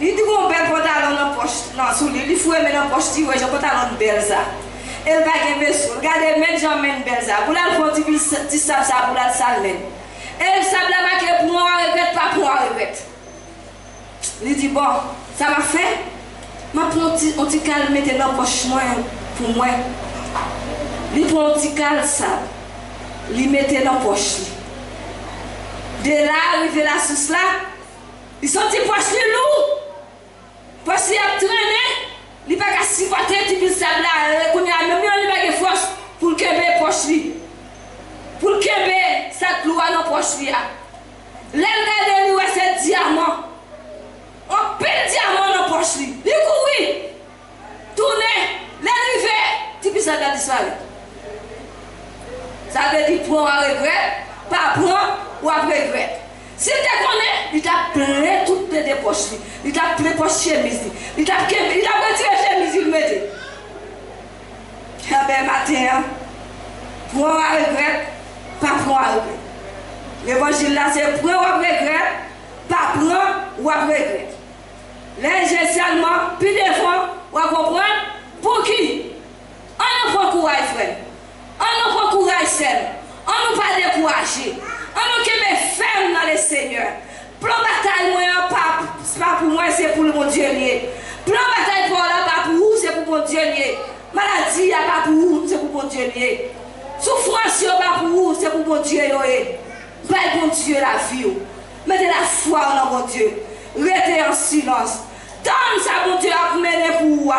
Il dit qu'on bel pantalon dans poche, non, sous lui, il faut mettre dans poche, il ouais, j'ai pantalon belle ça. Elle va gagner sous, regardez, même j'en mène belle ça. Pour la faire petit ça pour la salle. Elle sable la marque pour moi, répète pas pour moi, répète. Il dit bon, ça m'a fait. Ma prend un petit calme mettre dans poche moi pour moi. Il prend un petit calme ça. Il mettait dans poche. De là arrivé la sauce là, il sortit poche lourd. Parce qu'il a traîné, il n'a pas qu'à sipoter, il peut sable là, il n'a même pas de force pour le kembe poche li. Pour le kembe, ça cloue dans poche li. L'elle regarde c'est diamant. On pile diamant dans poche li. Il court, tourner, l'arrivé, il peut ça disparaître. Ça veut dire prendre à regret, pas prendre ou à regret. Si tu connais, il t'a plein toutes tes poches, il t'a plein poche chemise, il t'a retiré chemise, il mettait. Ah ben matin, prends à regret, pas prendre à regret. L'évangile là, c'est prendre à regret, pas prendre ou à regret. L'ingé seulement, puis des fois, on va comprendre pour qui. On ne prend courage, frère. On ne prend courage seul. On ne pas décourager. On nous met ferme dans le Seigneur. Plan bataille, moi, pas pour moi, c'est pour le mon Dieu lié. Plan bataille pour là, pas pour vous, c'est pour mon Dieu lié. Maladie, pas pour vous, c'est pour mon Dieu lié. Souffrance, pas pour vous, c'est pour mon Dieu lié. Pas mon Dieu la vie. Mettez la foi dans mon Dieu. Restez en silence. Tant ça, mon Dieu, a mené pour vous.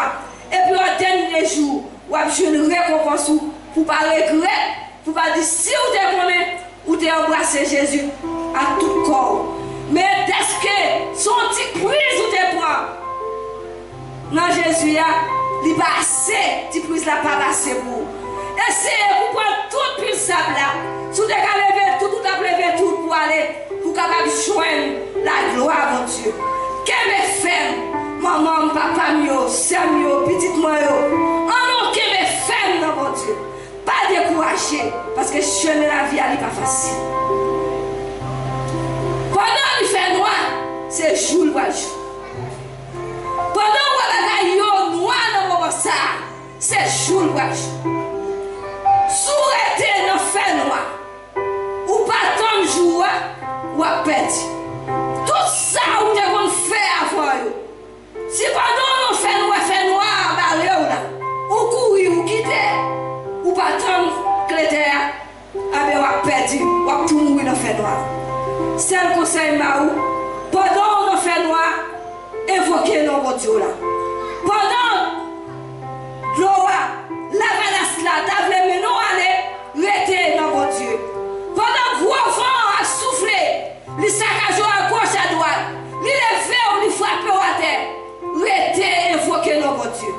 Et puis, au dernier jour, vous avez une récompense pour ne pas regretter, pour ne pas dire si vous êtes connaissez. Ou t'es embrassé Jésus à tout corps. Mais est-ce que son petit prise ou t'es prend? Non, Jésus, il va assez, petit prise là pas assez pour. Essayez pour prendre tout pile sable là. Si vous avez levé tout pour aller, pour capable joindre la gloire, mon Dieu. Qu'elle me fait, maman, papa, mio, sœur, mio, petite moi, oh non, qu'elle me fait, non, mon Dieu. Pas décourager, parce que chemin la vie n'est pas facile. Pendant il fait noir, c'est jour par jour. Pendant il y a noir dans mon ça, c'est jour par jour. Souhaiter dans fait noir, ou pas tant de jour, ou à perdre. Tout ça, vous devez faire avant. Si pendant on fait noir, ou courir, ou quitter. Ou pas tant que l'été a perdu, ou a tout mourir dans le fait noir. C'est le conseil Maou. Pendant le fait noir, évoquez nos bon Dieu là. Pendant l'eau, la menace là, t'as voulu nous aller, restez dans mon Dieu. Pendant gros vent a soufflé, les saccagés à gauche à droite, les lever ou les frapper à terre, restez évoquez nos bon Dieu.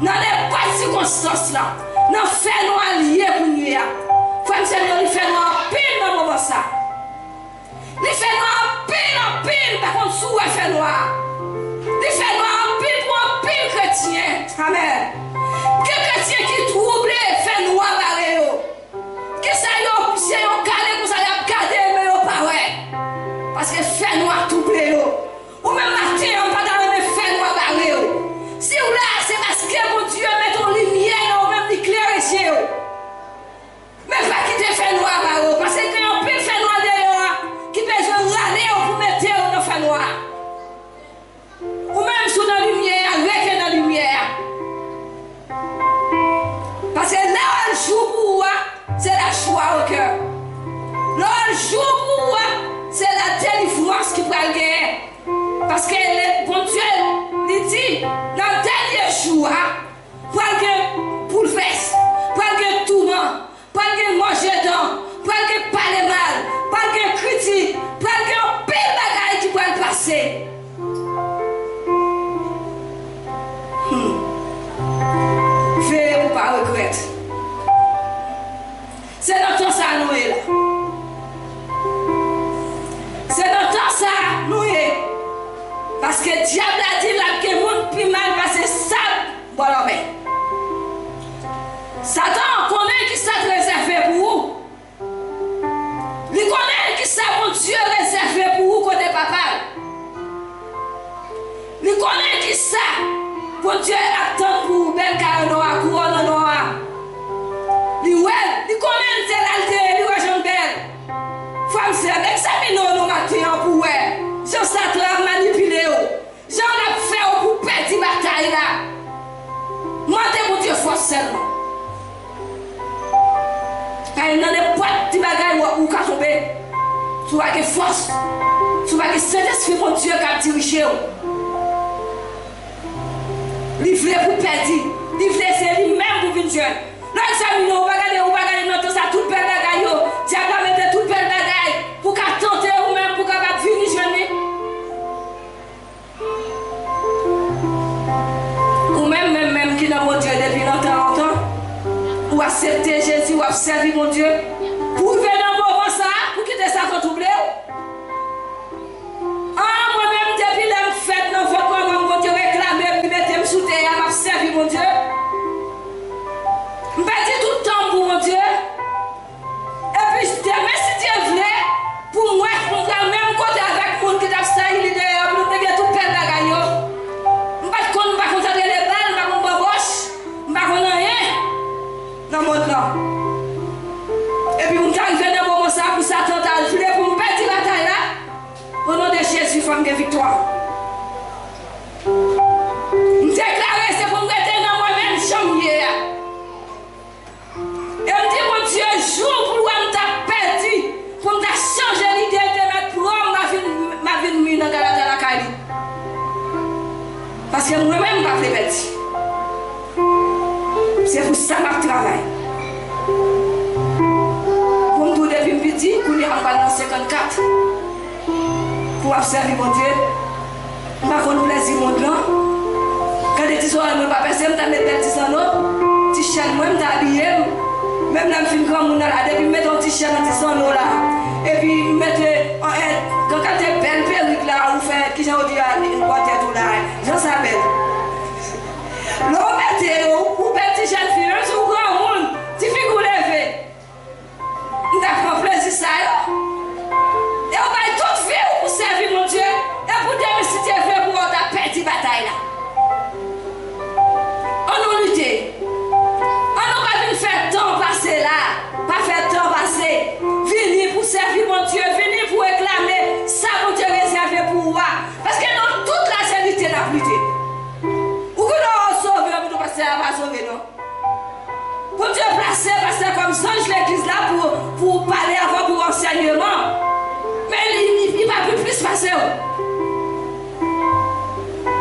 Dans les pas de circonstances là, dans le fait noir lié pour nous. Comme c'est le fait noir pile dans mon ça. Les fait noir pile, par contre, sous le fait noir. Les fait noir pile pour un pile chrétien. Amen. Quel chrétien qui trouble, fait noir barré. Que ça y est, c'est un calé, que ça y est, gardé, mais au pas ouais. Parce que fait noir troublé. Ou même matin, on pas dans le fait noir barré. Si vous là, c'est parce que mon Dieu met ton lumière ou même l'éclairage. Mais pas quitter fait noir, parce que quand on peut faire noir dehors, qui peut se râler pour mettre dans fait noir. Ou même sous la lumière, avec la lumière. Parce que là, le jour pour moi, c'est la joie au cœur. Là, le jour pour moi, c'est la délivrance qui peut gagner. Parce que le bon Dieu, il dit, dans le dernier jour, pour que bouleverse, pour que tourment, pour que manger dedans, pour que parler mal, pour que critique, pour que pile bagaille qui peut passer. Fais pour pas regretter. C'est dans ton ça nous est là. C'est dans ton ça nous est. Parce que le diable a dit là que le monde plus mal parce que ça, voilà, mais. Satan connaît qui ça réservé pour vous. Il connaît qui ça, mon Dieu, réservé pour vous côté papa. Il connaît qui ça. Bon Dieu attend pour belle carnoa, couronne noire. Il connaît tel alté, il va j'en belle. Femme c'est examinons nos matins pour ouais. Jean Satan manipulé. Jean a fait pour petite bataille là. Montez mon Dieu force seulement. Car il n'en est pas de bagaille où qu'à tomber. Tu vas que force. Tu vas que Saint-Esprit mon Dieu qui a dirigé. Livré pour perdre. Livré c'est lui-même pour venir jeune. L'examiner, on va regarder notre ça tout belle bagaille. Diable a mettre tout belle bagaille pour qu'à tenter ou même pour qu'à venir jeune. Ou même qui n'a mon Dieu depuis longtemps. Ou accepter Jésus ou observer mon Dieu. Pour venir dans le moment ça, pour quitter ça quand oublier. Ah, moi-même, depuis la fête, dans votre moment, mon Dieu réclame, me mettez sous terre, m'observer mon Dieu. Je vais tout le temps pour mon Dieu. Et puis, demain, si Dieu voulait, pour moi, pour le même côté avec le monde qui t'a fait l'idée, pour nous payer tout perdre la gagne. Je ne vais pas considérer les balles, je ne vais pas boche, je ne vais pas rien dans mon temps. Et puis, je suis arrivé dans le moment ça pour Satan, je voulais pour me perdre la bataille là. Au nom de Jésus, femme de victoire. Je déclare, c'est pour me rester dans moi-même, chambier. Et on dit, mon Dieu, jour pour moi, je t'ai perdu, pour me changer l'idée de mettre pour ma vie de dans la caille. Parce que moi-même, je ne vais pas perdre. C'est pour ça que je travaille. Pour me dire depuis petit, pour nous en 54, pour observer mon Dieu, je ne vais pas plaisir mon plan. Quand les petits soirs ne sont pas passés, je vais mettre des petits sandaux, petits chaînes, moi, je vais habiller. Même là, je suis grand monde là, depuis je mets un petit chien dans petit sandaux là. Et puis, je mets quand tu es belle perruque là, ou fait, qui j'ai dit, une boîte tout là, j'en savais. L'on mettez, ou petit jeune fille, même si vous grand monde, tu fais vous lever. On t'apprend plaisir ça. Et on va tout faire pour servir mon Dieu. Et pour dire si tu es fait pour ta petite bataille là. On nous lutte. On nous va faire temps passer là. Pas faire temps passer. Venir pour servir mon Dieu. Venir pour réclamer ça mon Dieu réservé pour moi. Parce que dans toute la sécurité n'a plus été. Ou que nous sauver, nous ne passer à pas sauver non. Pour Dieu placer, parce que comme ça, l'église là pour parler avant pour enseignement. Mais il ne va plus passer.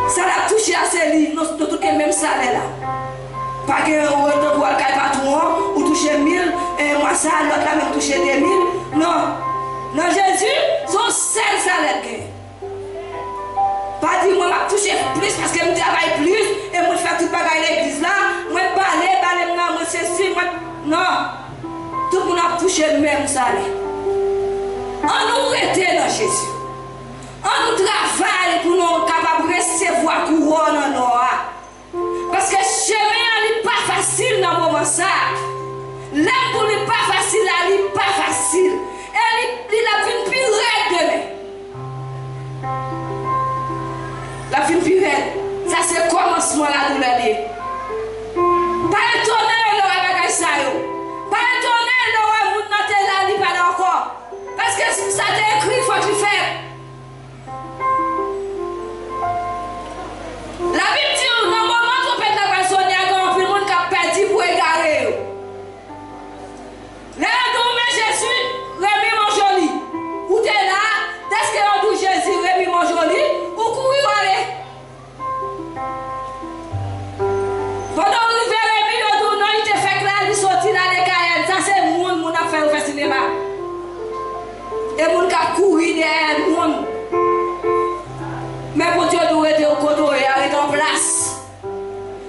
Ça l'a touché à ces livres, nous tous le même salaire là. Pas que on retourne pour le patron, ou toucher 1000, et moi ça, l'autre là même toucher 2000. Non. Non, Jésus, son seul salaire. Pas dire moi je toucher plus parce que je travaille plus et moi je fais tout le bagage à l'église là. Moi je balai, moi c'est si, moi. Non. Tout le monde a touché le même salaire. On nous rester dans Jésus. On nous travaille pour nous capables de recevoir couronne en nous. Parce que le chemin n'est pas facile dans le moment ça. L'aime pour n'est pas facile, elle n'est pas facile. Elle a vu une pire demain. La vie pire, ça c'est le commencement de la douleur. Pas étonné le bagage ça yo. Pas étonné le monde dans tel ali pas encore. Parce que ça t'est écrit, il faut que tu fasses. La Bible dit, dans le moment où on peut la personne, il y a un peu de monde qui a perdu pour égarer. Là, nous, mais Jésus, Rémi mon joli. Où tu es là, est-ce que on dit Jésus, Rémi mon joli, ou courir aller? Pendant que nous faisons Rémi, on dit non, il te fait que là, il sortit dans les cahiers. Ça, c'est le monde qui a fait au cinéma. Et le monde qui a couru derrière le monde. Mais pour Dieu, nous être au côté et arrêter en place.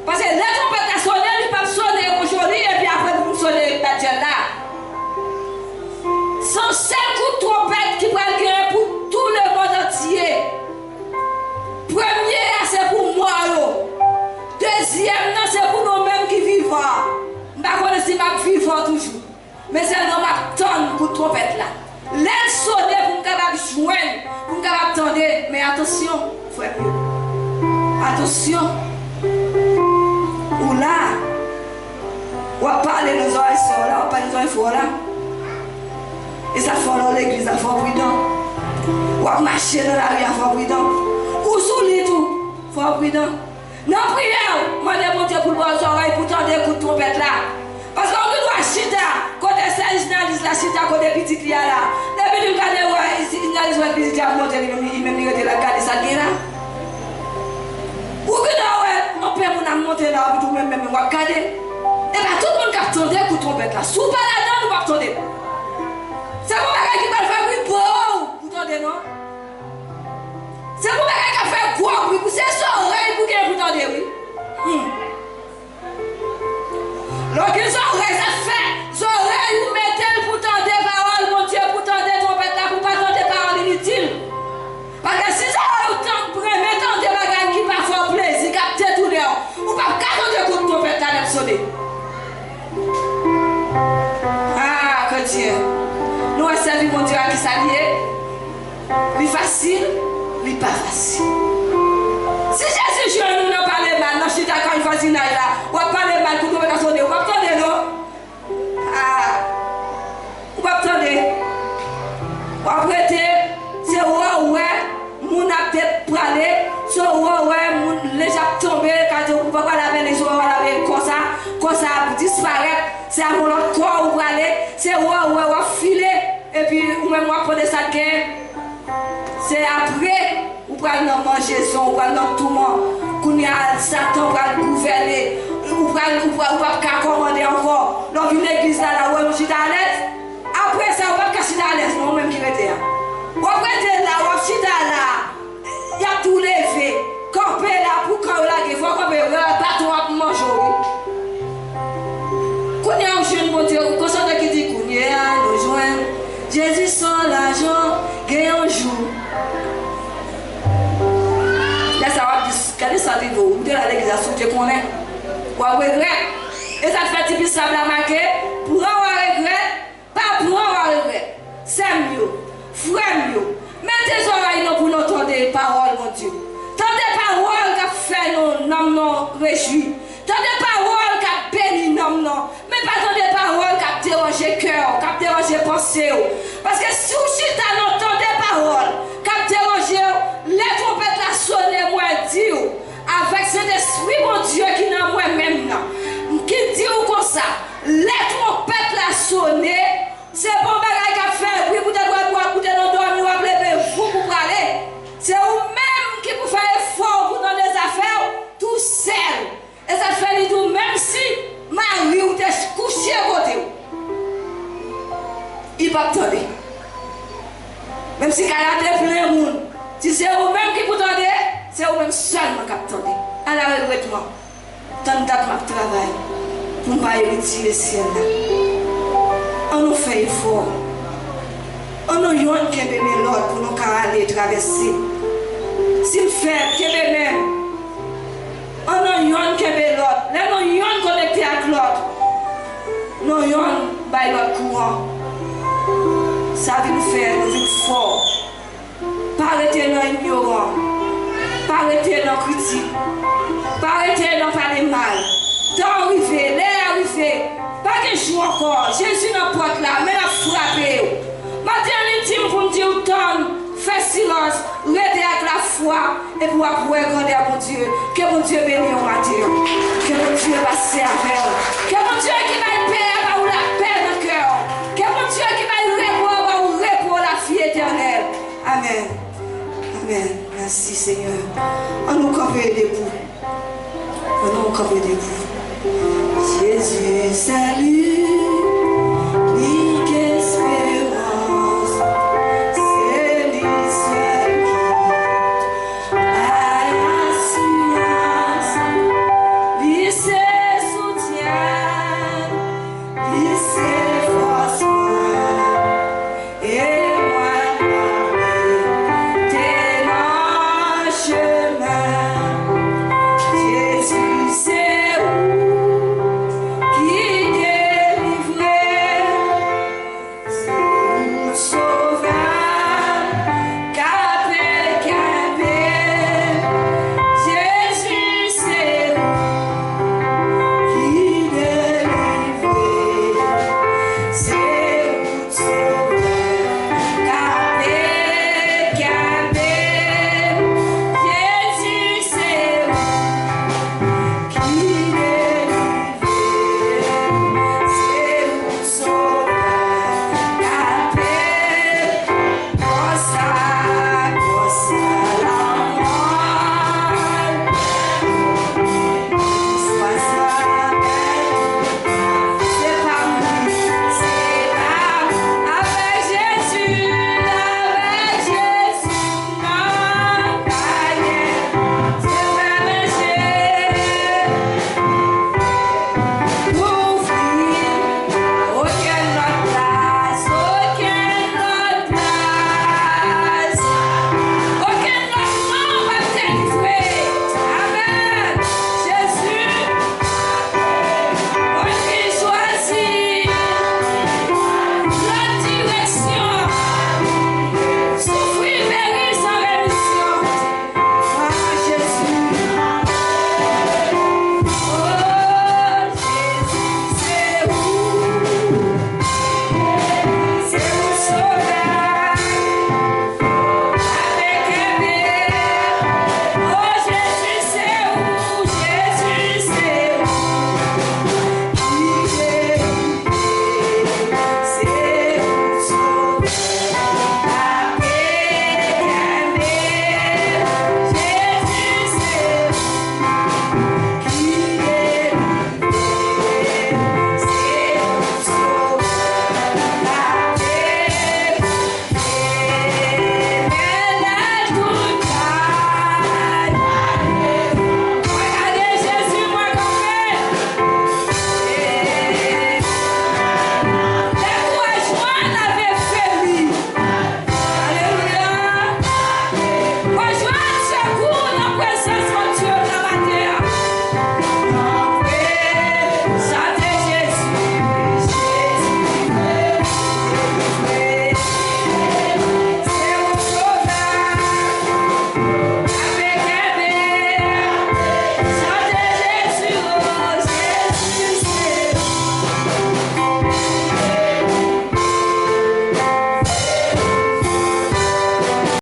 Parce que les trompettes à sonner, ils peuvent sonner aujourd'hui et puis après vous sonner la Dieu là. Son seul coup de trompette qui va gagner pour tout le monde entier. Premier, c'est pour moi. Deuxième, c'est pour nous-mêmes qui vivons. Je ne sais pas si je vis toujours. Mais c'est dans ma tonne pour trompette là. Laisse sonner pour me capable joindre, pour me capable attendre. Mais attention, frère. Attention. Ou là, on va parler de nos oreilles là, on va parler de nos oreilles là. Et ça fait dans l'église, ça fait prudent. On va marcher dans la rue, ça fait prudent. Ou sous les tout, il faut prudent. Non, prière, moi je monte pour les oreilles, pour tendre des coups de trompette là. Parce qu'on doit chita, côté journaliste la chita, côté petit client là. Depuis que nous regardons, journaliste ou petit client monte, il même regarde la garde, ça dit là. Ou que non, on peut monter là, pour tout même, on va regarder. Et bien tout le monde qui a tendu coup de trompette là. Sous pas là-dedans, nous va tendre. C'est pour ça qui va faire oui, bon, vous tendez non? C'est pour ça qui a fait quoi, oui, c'est son oreille pour que vous tendez, oui. Lorsque son oreille, ça fait, son oreille, vous mettez pour tendre des paroles, mon Dieu, pour tendre des trompettes là, pour pas tendre des paroles inutiles. Parce que si ça a autant de premier temps de bagages qui pas faire plaisir, capter tout dehors, ou pas tendre des coups de trompette là, sonner. Ah, que Dieu. Nous avons servi mon Dieu à qui s'allier. Il est facile, il n'est pas facile. Si Jésus joue, nous n'en parlons mal. Non, je suis d'accord, il faut dire là. On va parler mal pour nous mettre à sonner. On va attendre, non? Ah. On va attendre. On va prêter. C'est ouais, mon a peut-être parlé. C'est ouais, les gens tombés. Quand on va pas laver les gens, on va laver comme ça disparaître. C'est à mon autre corps où vous allez. C'est ouais, on va filer. Et puis, ou même on va prendre ça gain. C'est après, on va manger son, on va dans tout le monde. Qu'on y a Satan, on va gouverner. On va commander encore. Dans une église là, où on chita à l'aise. Après ça, on va casser à l'aise, non, même qui était là. On va prêter là, on va chita là. Il y a tout levé. Camper là, pour quand il faut camper, on va battre, on va manger. Qu'on y a un jeune, mon Dieu, qu'on s'entend qui dit qu'on y a nous joindre. Jésus sans l'argent, gagne un jour. Là, ça va dire, regardez ça, vous de la l'église, Dieu connaît. Ou à regret. Et ça fait typique ça, la marqué. Pour avoir regret, pas pour avoir regret. C'est mieux. Frère mieux. Mettez les oreilles pour nous entendre des paroles, mon Dieu. Tant des paroles qui fait nos noms réjouis. Tant des paroles qui bénissent nos noms. Mais pas tant des paroles qui dérangent le cœur, qui dérangent les pensées. Parce que si vous entendez des paroles qui dérangent, les trompettes la sonner, moi dit, avec cet esprit, mon Dieu, qui est dans moi-même, qui dit comme ça, les trompettes la sonner, c'est bon bagage qui a fait, oui, vous devez nous dormir, vous devez vous pour parler. C'est vous-même qui vous faites effort pour dans les affaires, tout seul. Et ça fait les tout, même si Marie ou t'es couché à côté, il va attendre. Même si il y a plein de monde, si c'est vous-même qui vous attendez, c'est vous-même seulement qui attendez. À la regrettement, tant date ma travail pour ne pas hériter le ciel. On nous fait effort. On nous yonne qui est l'autre pour nous aller traverser. S'il fait, qui est même. On nous yonne qui est l'autre. Là, nous yonne connecté avec l'autre. Nous yonne by l'autre courant. Ça veut nous faire, nous vivre fort. Pas arrêter dans l'ignorant. Pas arrêter dans la critique. Pas arrêter dans parler mal. Temps arrivé, l'air arrivé. Pas que je joue encore. Jésus n'a pas là, mais la frappé. Maintenant, l'intime pour me dire autant, fais silence, redez avec la foi et pour apprendre à mon Dieu. Que mon Dieu bénisse au matin. Que mon Dieu va servir. Que mon Dieu qui va paix, va la paix dans le cœur. Que mon Dieu qui va répondre la vie éternelle. Amen. Amen. Merci Seigneur. On nous camper debout. On nous camper debout. Jésus, salut.